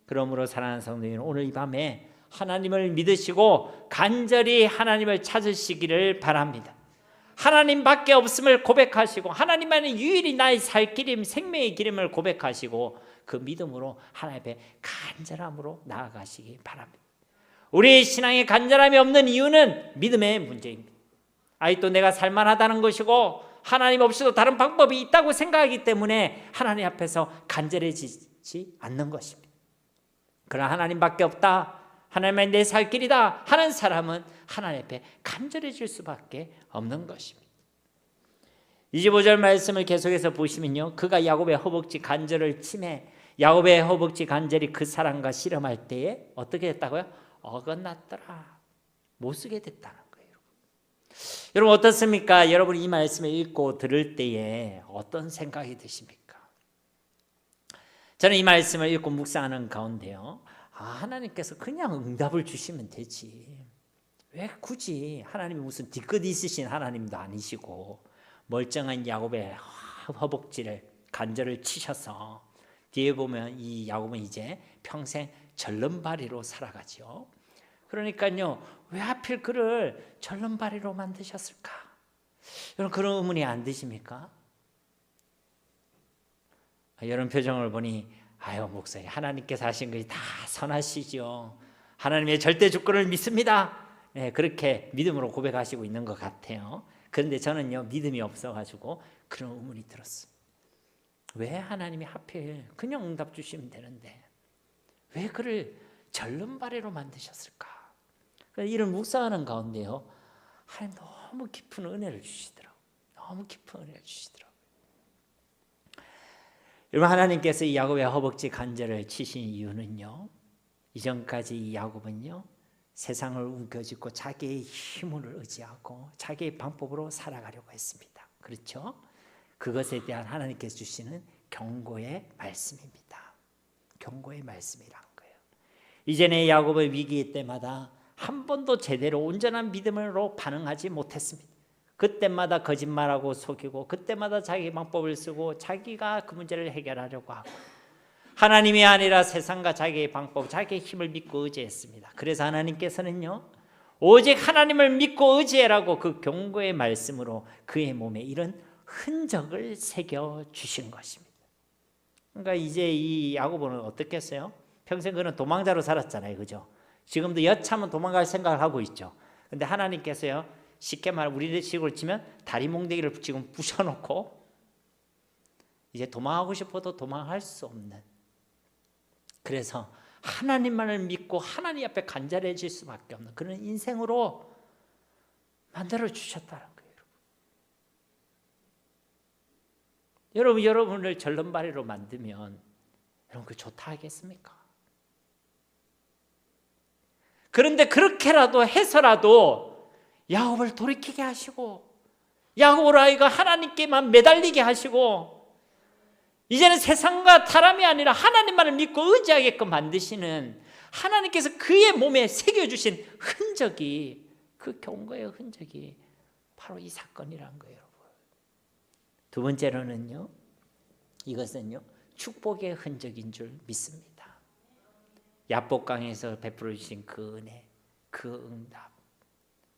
S1: 그러므로 사랑하는 성도님 오늘 이 밤에 하나님을 믿으시고 간절히 하나님을 찾으시기를 바랍니다. 하나님밖에 없음을 고백하시고 하나님만이 유일히 나의 살 길임 생명의 길임을 고백하시고 그 믿음으로 하나님 앞에 간절함으로 나아가시기 바랍니다. 우리의 신앙에 간절함이 없는 이유는 믿음의 문제입니다. 아직도 내가 살만하다는 것이고 하나님 없이도 다른 방법이 있다고 생각하기 때문에 하나님 앞에서 간절해지지 않는 것입니다. 그러나 하나님밖에 없다, 하나님의 내 살 길이다 하는 사람은 하나님 앞에 간절해질 수밖에 없는 것입니다. 25절 말씀을 계속해서 보시면요 그가 야곱의 허벅지 간절을 치매 야곱의 허벅지 간절이 그 사람과 씨름할 때에 어떻게 됐다고요? 어긋났더라. 못 쓰게 됐다는 거예요. 여러분 어떻습니까? 여러분 이 말씀을 읽고 들을 때에 어떤 생각이 드십니까? 저는 이 말씀을 읽고 묵상하는 가운데요 하나님께서 그냥 응답을 주시면 되지 왜 굳이 하나님이 무슨 뒤끝 있으신 하나님도 아니시고 멀쩡한 야곱의 허벅지를 간절을 치셔서 뒤에 보면 이 야곱은 이제 평생 절름발이로 살아가죠. 그러니까요 왜 하필 그를 절름발이로 만드셨을까? 여러분 그런 의문이 안 드십니까? 이런 표정을 보니 아유 목사님 하나님께서 하신 것이 다 선하시죠. 하나님의 절대 주권을 믿습니다. 네, 그렇게 믿음으로 고백하시고 있는 것 같아요. 그런데 저는요 믿음이 없어가지고 그런 의문이 들었어요. 왜 하나님이 하필 그냥 응답 주시면 되는데 왜 그를 절름발이로 만드셨을까? 이런 묵상하는 가운데요 하나님 너무 깊은 은혜를 주시더라고요. 너무 깊은 은혜를 주시더라고요. 여러분 하나님께서 이 야곱의 허벅지 간절을 치신 이유는요 이전까지 이 야곱은요 세상을 움켜쥐고 자기의 힘을 의지하고 자기의 방법으로 살아가려고 했습니다. 그렇죠? 그것에 대한 하나님께서 주시는 경고의 말씀입니다. 경고의 말씀이란 거예요. 이전에 야곱의 위기 때마다 한 번도 제대로 온전한 믿음으로 반응하지 못했습니다. 그때마다 거짓말하고 속이고 그때마다 자기 방법을 쓰고 자기가 그 문제를 해결하려고 하고 하나님이 아니라 세상과 자기의 방법, 자기의 힘을 믿고 의지했습니다. 그래서 하나님께서는요 오직 하나님을 믿고 의지해라고 그 경고의 말씀으로 그의 몸에 이런 흔적을 새겨주신 것입니다. 그러니까 이제 이 야곱은 어떻게 했어요? 평생 그는 도망자로 살았잖아요. 그죠? 지금도 여차하면 도망갈 생각을 하고 있죠. 근데 하나님께서요 쉽게 말하면 우리 식으로 치면 다리 몽둥이를 지금 부셔놓고 이제 도망하고 싶어도 도망할 수 없는, 그래서 하나님만을 믿고 하나님 앞에 간절해질 수밖에 없는 그런 인생으로 만들어 주셨다는 거예요. 여러분을 절름발이로 만들면 여러분 그 좋다 하겠습니까? 그런데 그렇게라도 해서라도 야곱을 돌이키게 하시고 야곱을 아이가 하나님께만 매달리게 하시고 이제는 세상과 사람이 아니라 하나님만을 믿고 의지하게끔 만드시는 하나님께서 그의 몸에 새겨주신 흔적이, 그 경고의 흔적이 바로 이 사건이란 거예요. 여러분. 두 번째로는요, 이것은요 축복의 흔적인 줄 믿습니다. 야복강에서 베풀어 주신 그 은혜, 그 응답,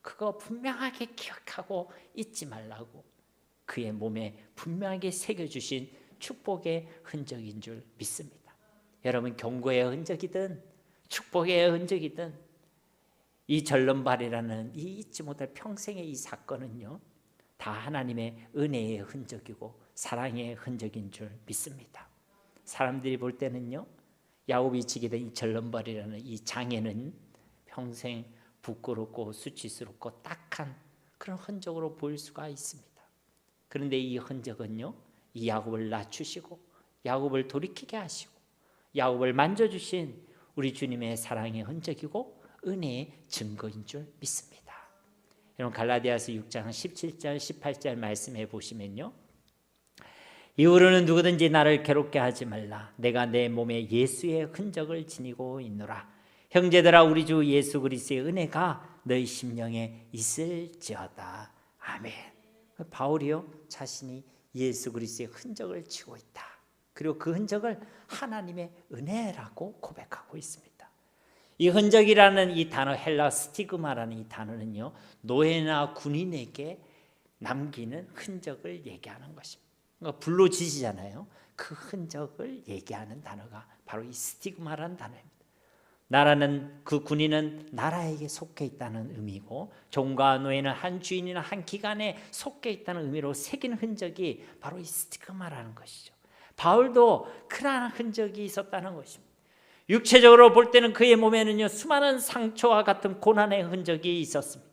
S1: 그거 분명하게 기억하고 잊지 말라고 그의 몸에 분명하게 새겨주신 축복의 흔적인 줄 믿습니다. 여러분 경고의 흔적이든 축복의 흔적이든 이 절름발이라는 이 잊지 못할 평생의 이 사건은요, 다 하나님의 은혜의 흔적이고 사랑의 흔적인 줄 믿습니다. 사람들이 볼 때는요, 야곱이 지게 된 이 절름발이라는 이 장애는 평생 부끄럽고 수치스럽고 딱한 그런 흔적으로 보일 수가 있습니다. 그런데 이 흔적은요, 이 야곱을 낮추시고 야곱을 돌이키게 하시고 야곱을 만져주신 우리 주님의 사랑의 흔적이고 은혜의 증거인 줄 믿습니다. 여러분, 갈라디아서 6장 17절 18절 말씀해 보시면요, 이후로는 누구든지 나를 괴롭게 하지 말라. 내가 내 몸에 예수의 흔적을 지니고 있노라. 형제들아, 우리 주 예수 그리스도의 은혜가 너희 심령에 있을지어다. 아멘. 바울이요, 자신이 예수 그리스도의 흔적을 지고 있다. 그리고 그 흔적을 하나님의 은혜라고 고백하고 있습니다. 이 흔적이라는 이 단어, 헬라 스티그마라는 이 단어는요, 노예나 군인에게 남기는 흔적을 얘기하는 것입니다. 그러니까 불로 지지잖아요. 그 흔적을 얘기하는 단어가 바로 이 스티그마라는 단어입니다. 나라는, 그 군인은 나라에게 속해 있다는 의미고, 종과 노예는 한 주인이나 한 기관에 속해 있다는 의미로 새긴 흔적이 바로 이 스티그마라는 것이죠. 바울도 그러한 흔적이 있었다는 것입니다. 육체적으로 볼 때는 그의 몸에는요, 수많은 상처와 같은 고난의 흔적이 있었습니다.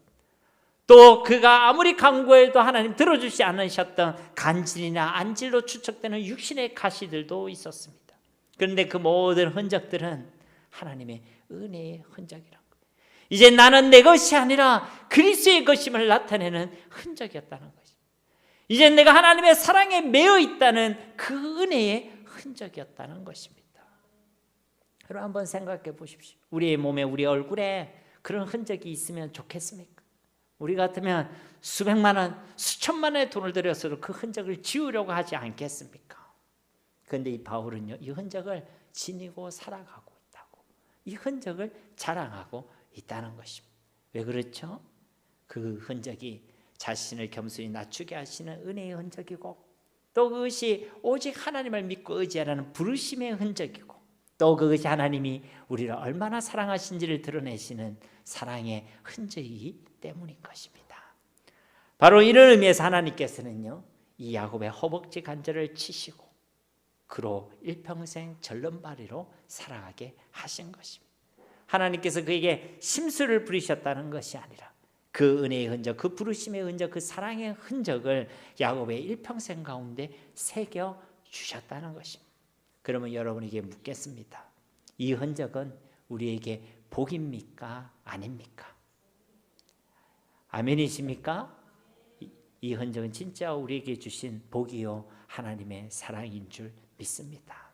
S1: 또 그가 아무리 간구해도 하나님 들어주지 않으셨던 간질이나 안질로 추측되는 육신의 가시들도 있었습니다. 그런데 그 모든 흔적들은 하나님의 은혜의 흔적이라는 거예요. 이제 나는 내 것이 아니라 그리스도의 것임을 나타내는 흔적이었다는 것이죠. 이제 내가 하나님의 사랑에 매여 있다는 그 은혜의 흔적이었다는 것입니다. 여러분, 한번 생각해 보십시오. 우리의 몸에, 우리 얼굴에 그런 흔적이 있으면 좋겠습니까? 우리 같으면 수백만 원, 수천만 원의 돈을 들여서도 그 흔적을 지우려고 하지 않겠습니까? 그런데 이 바울은요, 이 흔적을 지니고 살아가고 있다고, 이 흔적을 자랑하고 있다는 것입니다. 왜 그렇죠? 그 흔적이 자신을 겸손히 낮추게 하시는 은혜의 흔적이고, 또 그것이 오직 하나님을 믿고 의지하라는 부르심의 흔적이고, 또 그것이 하나님이 우리를 얼마나 사랑하신지를 드러내시는 사랑의 흔적이기 때문인 것입니다. 바로 이런 의미에서 하나님께서는요, 이 야곱의 허벅지 관절을 치시고 그로 일평생 절름발이로 살아가게 하신 것입니다. 하나님께서 그에게 심술을 부리셨다는 것이 아니라 그 은혜의 흔적, 그 부르심의 흔적, 그 사랑의 흔적을 야곱의 일평생 가운데 새겨 주셨다는 것입니다. 그러면 여러분에게 묻겠습니다. 이 흔적은 우리에게 복입니까? 아닙니까? 아멘이십니까? 이 흔적은 진짜 우리에게 주신 복이요, 하나님의 사랑인 줄 믿습니다.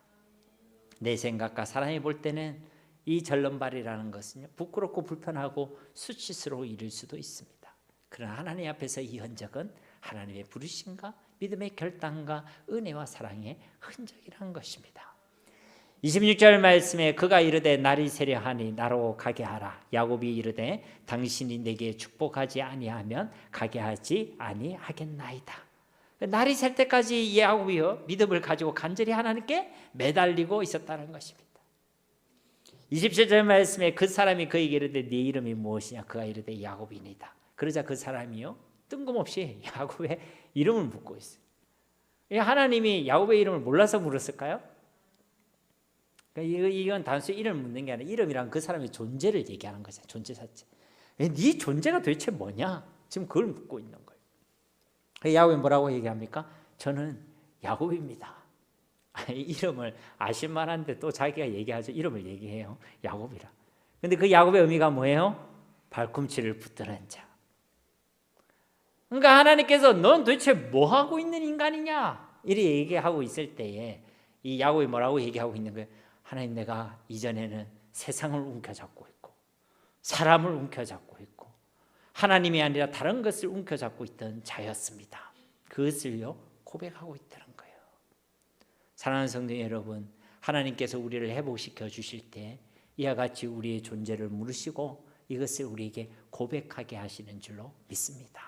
S1: 내 생각과 사람이 볼 때는 이 절름발이라는 것은요, 부끄럽고 불편하고 수치스러워 이를 수도 있습니다. 그러나 하나님 앞에서 이 흔적은 하나님의 부르심과 믿음의 결단과 은혜와 사랑의 흔적이라는 것입니다. 26절 말씀에 그가 이르되 날이 세려하니 나로 가게 하라. 야곱이 이르되 당신이 내게 축복하지 아니하면 가게 하지 아니하겠나이다. 날이 셀 때까지 야곱이요, 믿음을 가지고 간절히 하나님께 매달리고 있었다는 것입니다. 27절 말씀에 그 사람이 그에게 이르되 네 이름이 무엇이냐? 그가 이르되 야곱이니이다. 그러자 그 사람이요, 뜬금없이 야곱의 이름을 묻고 있어요. 하나님이 야곱의 이름을 몰라서 물었을까요? 이건 단순히 이름을 묻는 게 아니라 이름이란 그 사람의 존재를 얘기하는 거죠. 존재 자체. 네 존재가 도대체 뭐냐? 지금 그걸 묻고 있는 거예요. 야곱이 뭐라고 얘기합니까? 저는 야곱입니다. 이름을 아실 만한데 또 자기가 얘기하죠. 이름을 얘기해요. 야곱이라. 근데 그 야곱의 의미가 뭐예요? 발꿈치를 붙드는 자. 그러니까 하나님께서 넌 도대체 뭐 하고 있는 인간이냐? 이렇게 얘기하고 있을 때에 이 야곱이 뭐라고 얘기하고 있는 거예요? 하나님, 내가 이전에는 세상을 움켜잡고 있고 사람을 움켜잡고 있고 하나님이 아니라 다른 것을 움켜잡고 있던 자였습니다. 그것을요, 고백하고 있다는 거예요. 사랑하는 성도 여러분, 하나님께서 우리를 회복시켜 주실 때 이와 같이 우리의 존재를 물으시고 이것을 우리에게 고백하게 하시는 줄로 믿습니다.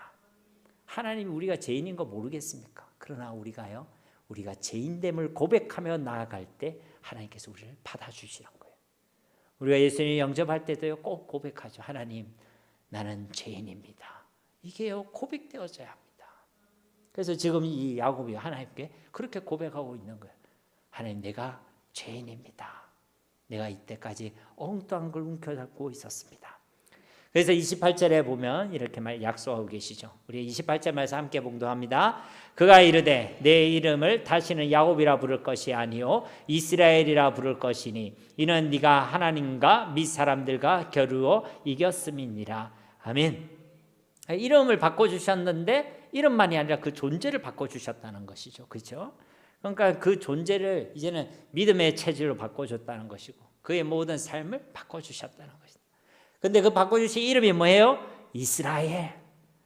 S1: 하나님이 우리가 죄인인 거 모르겠습니까? 그러나 우리가 죄인됨을 고백하며 나아갈 때 하나님께서 우리를 받아주시는 거예요. 우리가 예수님을 영접할 때도요, 꼭 고백하죠. 하나님, 나는 죄인입니다. 이게요 고백되어져야 합니다. 그래서 지금 이 야곱이 하나님께 그렇게 고백하고 있는 거예요. 하나님, 내가 죄인입니다. 내가 이때까지 엉뚱한 걸 움켜잡고 있었습니다. 그래서 28절에 보면 이렇게 약속하고 계시죠. 우리 28절 말씀 함께 봉독합니다. 그가 이르되 내 이름을 다시는 야곱이라 부를 것이 아니요 이스라엘이라 부를 것이니 이는 네가 하나님과 및 사람들과 겨루어 이겼음이니라. 아멘. 이름을 바꿔주셨는데 이름만이 아니라 그 존재를 바꿔주셨다는 것이죠. 그렇죠? 그러니까 그 존재를 이제는 믿음의 체질로 바꿔줬다는 것이고 그의 모든 삶을 바꿔주셨다는 것입니다. 근데 그 바꿔주신 이름이 뭐예요? 이스라엘.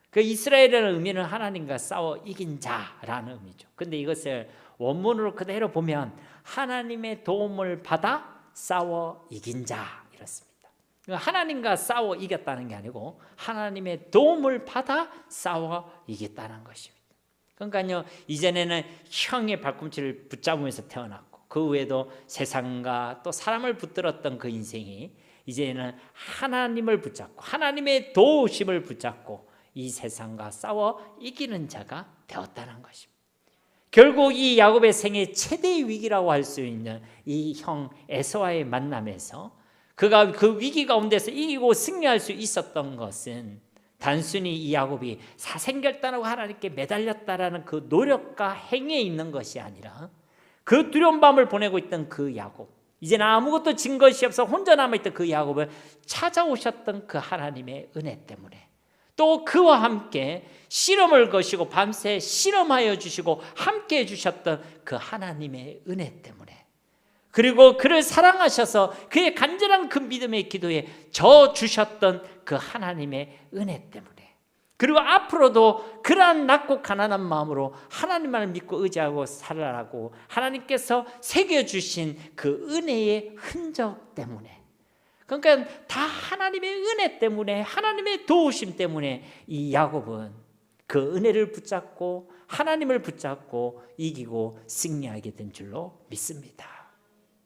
S1: 그 이스라엘이라는 의미는 하나님과 싸워 이긴 자라는 의미죠. 근데 이것을 원문으로 그대로 보면 하나님의 도움을 받아 싸워 이긴 자 이렇습니다. 하나님과 싸워 이겼다는 게 아니고 하나님의 도움을 받아 싸워 이겼다는 것입니다. 그러니까요, 이전에는 형의 발꿈치를 붙잡으면서 태어났고 그 외에도 세상과 또 사람을 붙들었던 그 인생이 이제는 하나님을 붙잡고 하나님의 도우심을 붙잡고 이 세상과 싸워 이기는 자가 되었다는 것입니다. 결국 이 야곱의 생애 최대의 위기라고 할 수 있는 이 형 에서와의 만남에서 그가 그 위기 가운데서 이기고 승리할 수 있었던 것은 단순히 이 야곱이 사생결단하고 하나님께 매달렸다라는 그 노력과 행위에 있는 것이 아니라 그 두려운 밤을 보내고 있던 그 야곱, 이제는 아무것도 진 것이 없어 혼자 남아있던 그 야곱을 찾아오셨던 그 하나님의 은혜 때문에 또 그와 함께 실험을 거시고 밤새 실험하여 주시고 함께 해주셨던 그 하나님의 은혜 때문에 그리고 그를 사랑하셔서 그의 간절한 그 믿음의 기도에 저 주셨던 그 하나님의 은혜 때문에 그리고 앞으로도 그러한 낮고 가난한 마음으로 하나님만을 믿고 의지하고 살아라고 하나님께서 새겨주신 그 은혜의 흔적 때문에 그러니까 다 하나님의 은혜 때문에 하나님의 도우심 때문에 이 야곱은 그 은혜를 붙잡고 하나님을 붙잡고 이기고 승리하게 된 줄로 믿습니다.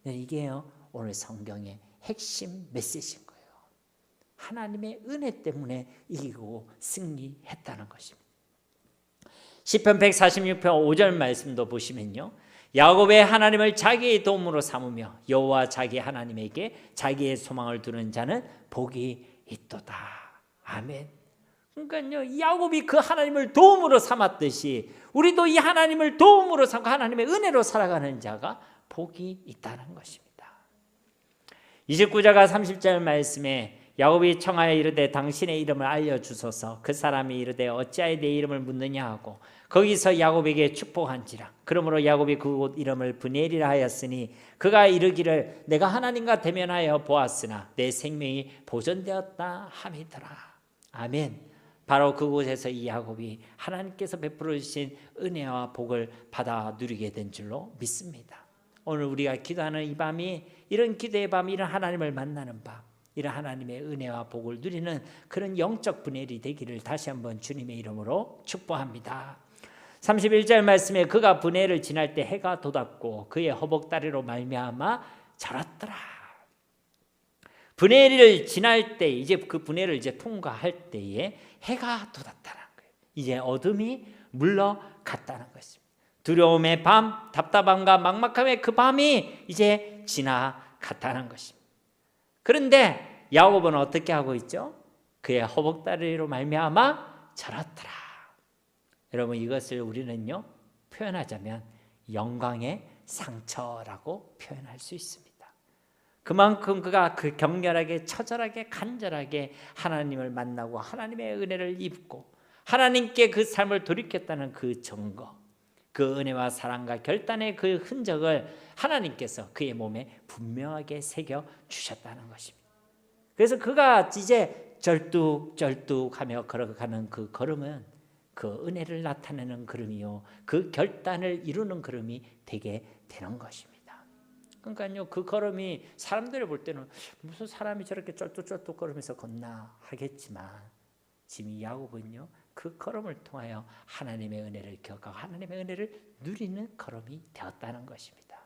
S1: 이게요 오늘 성경의 핵심 메시지인 거예요. 하나님의 은혜 때문에 이기고 승리했다는 것입니다. 시편 146편 5절 말씀도 보시면요, 야곱의 하나님을 자기의 도움으로 삼으며 여호와 자기 하나님에게 자기의 소망을 두는 자는 복이 있도다. 아멘. 그러니까요, 야곱이 그 하나님을 도움으로 삼았듯이 우리도 이 하나님을 도움으로 삼고 하나님의 은혜로 살아가는 자가 복이 있다는 것입니다. 29절과 30절 말씀에 야곱이 청하여 이르되 당신의 이름을 알려주소서. 그 사람이 이르되 어찌하여 내 이름을 묻느냐 하고 거기서 야곱에게 축복한지라. 그러므로 야곱이 그곳 이름을 브넬이라 하였으니 그가 이르기를 내가 하나님과 대면하여 보았으나 내 생명이 보존되었다 함이더라. 아멘. 바로 그곳에서 이 야곱이 하나님께서 베풀어 주신 은혜와 복을 받아 누리게 된 줄로 믿습니다. 오늘 우리가 기도하는 이 밤이 이런 기도의 밤, 이런 하나님을 만나는 밤, 이런 하나님의 은혜와 복을 누리는 그런 영적 분열이 되기를 다시 한번 주님의 이름으로 축복합니다. 31절 말씀에 그가 분해를 지날 때 해가 돋았고 그의 허벅다리로 말미암아 자랐더라. 분해를 지날 때 이제 그 분해를 이제 통과할 때에 해가 돋았다는 거예요. 이제 어둠이 물러갔다는 것입니다. 두려움의 밤, 답답함과 막막함의 그 밤이 이제 지나갔다는 것입니다. 그런데 야곱은 어떻게 하고 있죠? 그의 허벅다리로 말미암아 자랐더라. 여러분, 이것을 우리는요 표현하자면 영광의 상처라고 표현할 수 있습니다. 그만큼 그가 그 격렬하게 처절하게 간절하게 하나님을 만나고 하나님의 은혜를 입고 하나님께 그 삶을 돌이켰다는 그 증거, 그 은혜와 사랑과 결단의 그 흔적을 하나님께서 그의 몸에 분명하게 새겨 주셨다는 것입니다. 그래서 그가 이제 절뚝절뚝하며 걸어가는 그 걸음은 그 은혜를 나타내는 걸음이요, 그 결단을 이루는 걸음이 되게 되는 것입니다. 그러니까요, 그 걸음이 사람들이 볼 때는 무슨 사람이 저렇게 쩔뚝쩔뚝 걸으면서 걷나 하겠지만 지금 이 야곱은요 그 걸음을 통하여 하나님의 은혜를 기억하고 하나님의 은혜를 누리는 걸음이 되었다는 것입니다.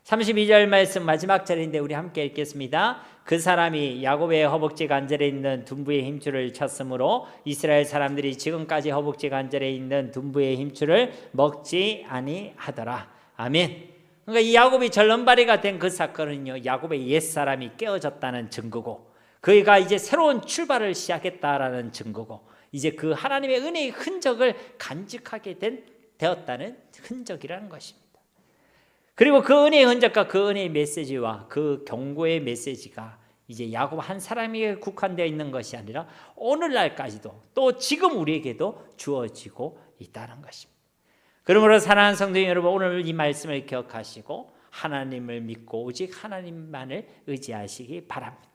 S1: 32절 말씀 마지막 절인데 우리 함께 읽겠습니다. 그 사람이 야곱의 허벅지 관절에 있는 둔부의 힘줄을 쳤으므로 이스라엘 사람들이 지금까지 허벅지 관절에 있는 둔부의 힘줄을 먹지 아니하더라. 아멘. 그러니까 이 야곱이 절름발이가 된 그 사건은요, 야곱의 옛사람이 깨어졌다는 증거고, 그가 이제 새로운 출발을 시작했다라는 증거고, 이제 그 하나님의 은혜의 흔적을 간직하게 되었다는 흔적이라는 것입니다. 그리고 그 은혜의 흔적과 그 은혜의 메시지와 그 경고의 메시지가 이제 야곱 한 사람에게 국한되어 있는 것이 아니라 오늘날까지도 또 지금 우리에게도 주어지고 있다는 것입니다. 그러므로 사랑하는 성도 여러분, 오늘 이 말씀을 기억하시고 하나님을 믿고 오직 하나님만을 의지하시기 바랍니다.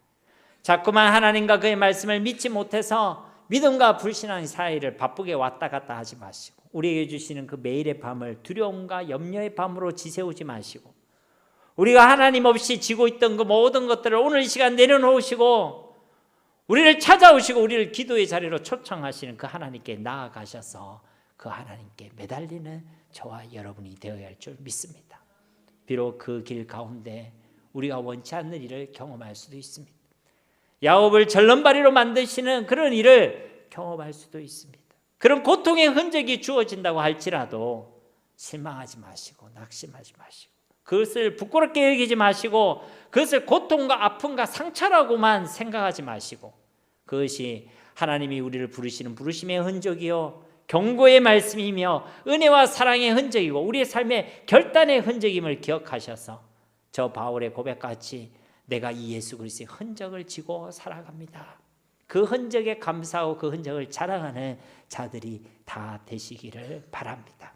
S1: 자꾸만 하나님과 그의 말씀을 믿지 못해서 믿음과 불신앙 사이를 바쁘게 왔다 갔다 하지 마시고, 우리에게 주시는 그 매일의 밤을 두려움과 염려의 밤으로 지새우지 마시고, 우리가 하나님 없이 지고 있던 그 모든 것들을 오늘 이 시간 내려놓으시고 우리를 찾아오시고 우리를 기도의 자리로 초청하시는 그 하나님께 나아가셔서 그 하나님께 매달리는 저와 여러분이 되어야 할 줄 믿습니다. 비록 그 길 가운데 우리가 원치 않는 일을 경험할 수도 있습니다. 야곱을 절름발이로 만드시는 그런 일을 경험할 수도 있습니다. 그런 고통의 흔적이 주어진다고 할지라도 실망하지 마시고 낙심하지 마시고 그것을 부끄럽게 여기지 마시고 그것을 고통과 아픔과 상처라고만 생각하지 마시고, 그것이 하나님이 우리를 부르시는 부르심의 흔적이요 경고의 말씀이며 은혜와 사랑의 흔적이고 우리의 삶의 결단의 흔적임을 기억하셔서 저 바울의 고백같이 내가 이 예수 그리스도의 흔적을 지고 살아갑니다. 그 흔적에 감사하고 그 흔적을 자랑하는 자들이 다 되시기를 바랍니다.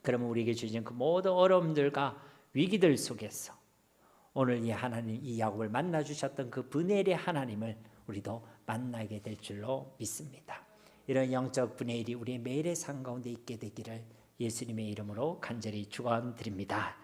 S1: 그러면 우리에게 주신 그 모든 어려움들과 위기들 속에서 오늘 이 하나님, 이 야곱을 만나 주셨던 그 브네엘의 하나님을 우리도 만나게 될 줄로 믿습니다. 이런 영적 브네엘이 우리의 매일의 삶 가운데 있게 되기를 예수님의 이름으로 간절히 축원드립니다.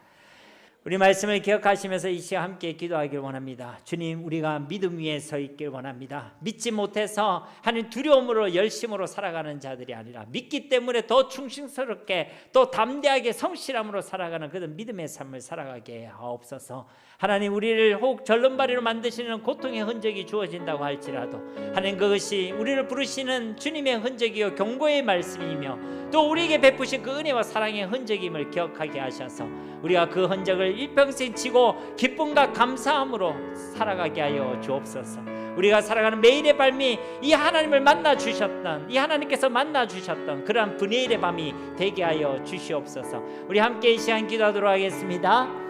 S1: 우리 말씀을 기억하시면서 이 시간 함께 기도하길 원합니다. 주님, 우리가 믿음 위에 서 있길 원합니다. 믿지 못해서 하는 두려움으로 열심으로 살아가는 자들이 아니라 믿기 때문에 더 충실스럽게 또 담대하게 성실함으로 살아가는 그런 믿음의 삶을 살아가게 하옵소서. 하나님, 우리를 혹 절름발이로 만드시는 고통의 흔적이 주어진다고 할지라도 하나님, 그것이 우리를 부르시는 주님의 흔적이요 경고의 말씀이며 또 우리에게 베푸신 그 은혜와 사랑의 흔적임을 기억하게 하셔서 우리가 그 흔적을 일평생 지고 기쁨과 감사함으로 살아가게 하여 주옵소서. 우리가 살아가는 매일의 밤이 이 하나님을 만나 주셨던, 이 하나님께서 만나 주셨던 그러한 브네엘의 밤이 되게 하여 주시옵소서. 우리 함께 이 시간 기도하도록 하겠습니다.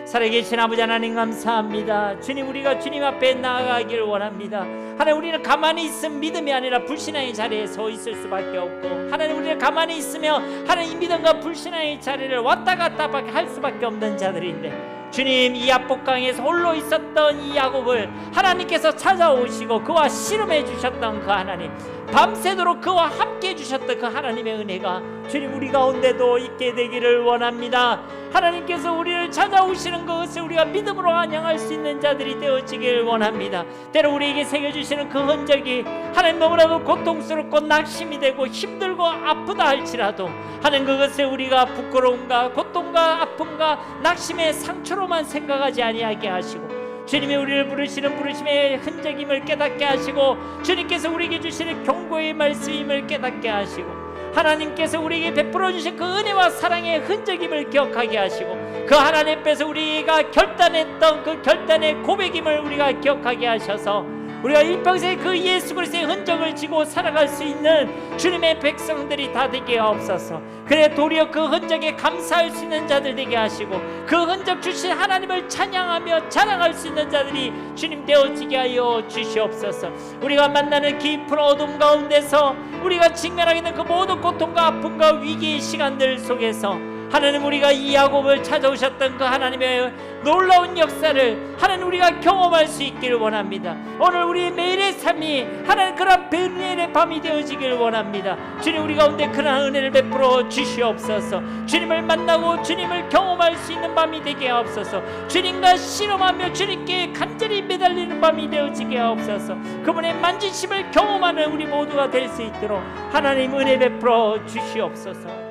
S1: 살아계신 아버지 하나님, 감사합니다. 주님, 우리가 주님 앞에 나아가기를 원합니다. 하나님, 우리는 가만히 있음 믿음이 아니라 불신앙의 자리에 서 있을 수밖에 없고, 하나님, 우리는 가만히 있으면 하나님 이 믿음과 불신앙의 자리를 왔다 갔다 할 수밖에 없는 자들인데, 주님, 이 압복강에서 홀로 있었던 이 야곱을 하나님께서 찾아오시고 그와 씨름해 주셨던 그 하나님, 밤새도록 그와 함께 해주셨던 그 하나님의 은혜가 주님 우리 가운데도 있게 되기를 원합니다. 하나님께서 우리를 찾아오시는 것을 우리가 믿음으로 환영할 수 있는 자들이 되어지길 원합니다. 때로 우리에게 새겨주시는 그 흔적이 하나님 너무나도 고통스럽고 낙심이 되고 힘들고 아프다 할지라도 하나님, 그것을 우리가 부끄러움과 고통과 아픔과 낙심의 상처로만 생각하지 아니하게 하시고 주님이 우리를 부르시는 부르심의 흔적임을 깨닫게 하시고 주님께서 우리에게 주시는 경고의 말씀임을 깨닫게 하시고 하나님께서 우리에게 베풀어 주신 그 은혜와 사랑의 흔적임을 기억하게 하시고 그 하나님 앞에서 우리가 결단했던 그 결단의 고백임을 우리가 기억하게 하셔서 우리가 일평생 그 예수 그리스도의 흔적을 지고 살아갈 수 있는 주님의 백성들이 다 되게 하옵소서. 그래 도리어 그 흔적에 감사할 수 있는 자들 되게 하시고 그 흔적 주신 하나님을 찬양하며 자랑할 수 있는 자들이 주님 되어지게 하여 주시옵소서. 우리가 만나는 깊은 어둠 가운데서 우리가 직면하게 된 그 모든 고통과 아픔과 위기의 시간들 속에서 하나님, 우리가 이 야곱을 찾아오셨던 그 하나님의 놀라운 역사를 하나님 우리가 경험할 수 있기를 원합니다. 오늘 우리 매일의 삶이 하나님 그런 베네엘의 밤이 되어지기를 원합니다. 주님, 우리 가운데 그런 은혜를 베풀어 주시옵소서. 주님을 만나고 주님을 경험할 수 있는 밤이 되게 하옵소서. 주님과 씨름하며 주님께 간절히 매달리는 밤이 되어지게 하옵소서. 그분의 만지심을 경험하는 우리 모두가 될 수 있도록 하나님 은혜 베풀어 주시옵소서.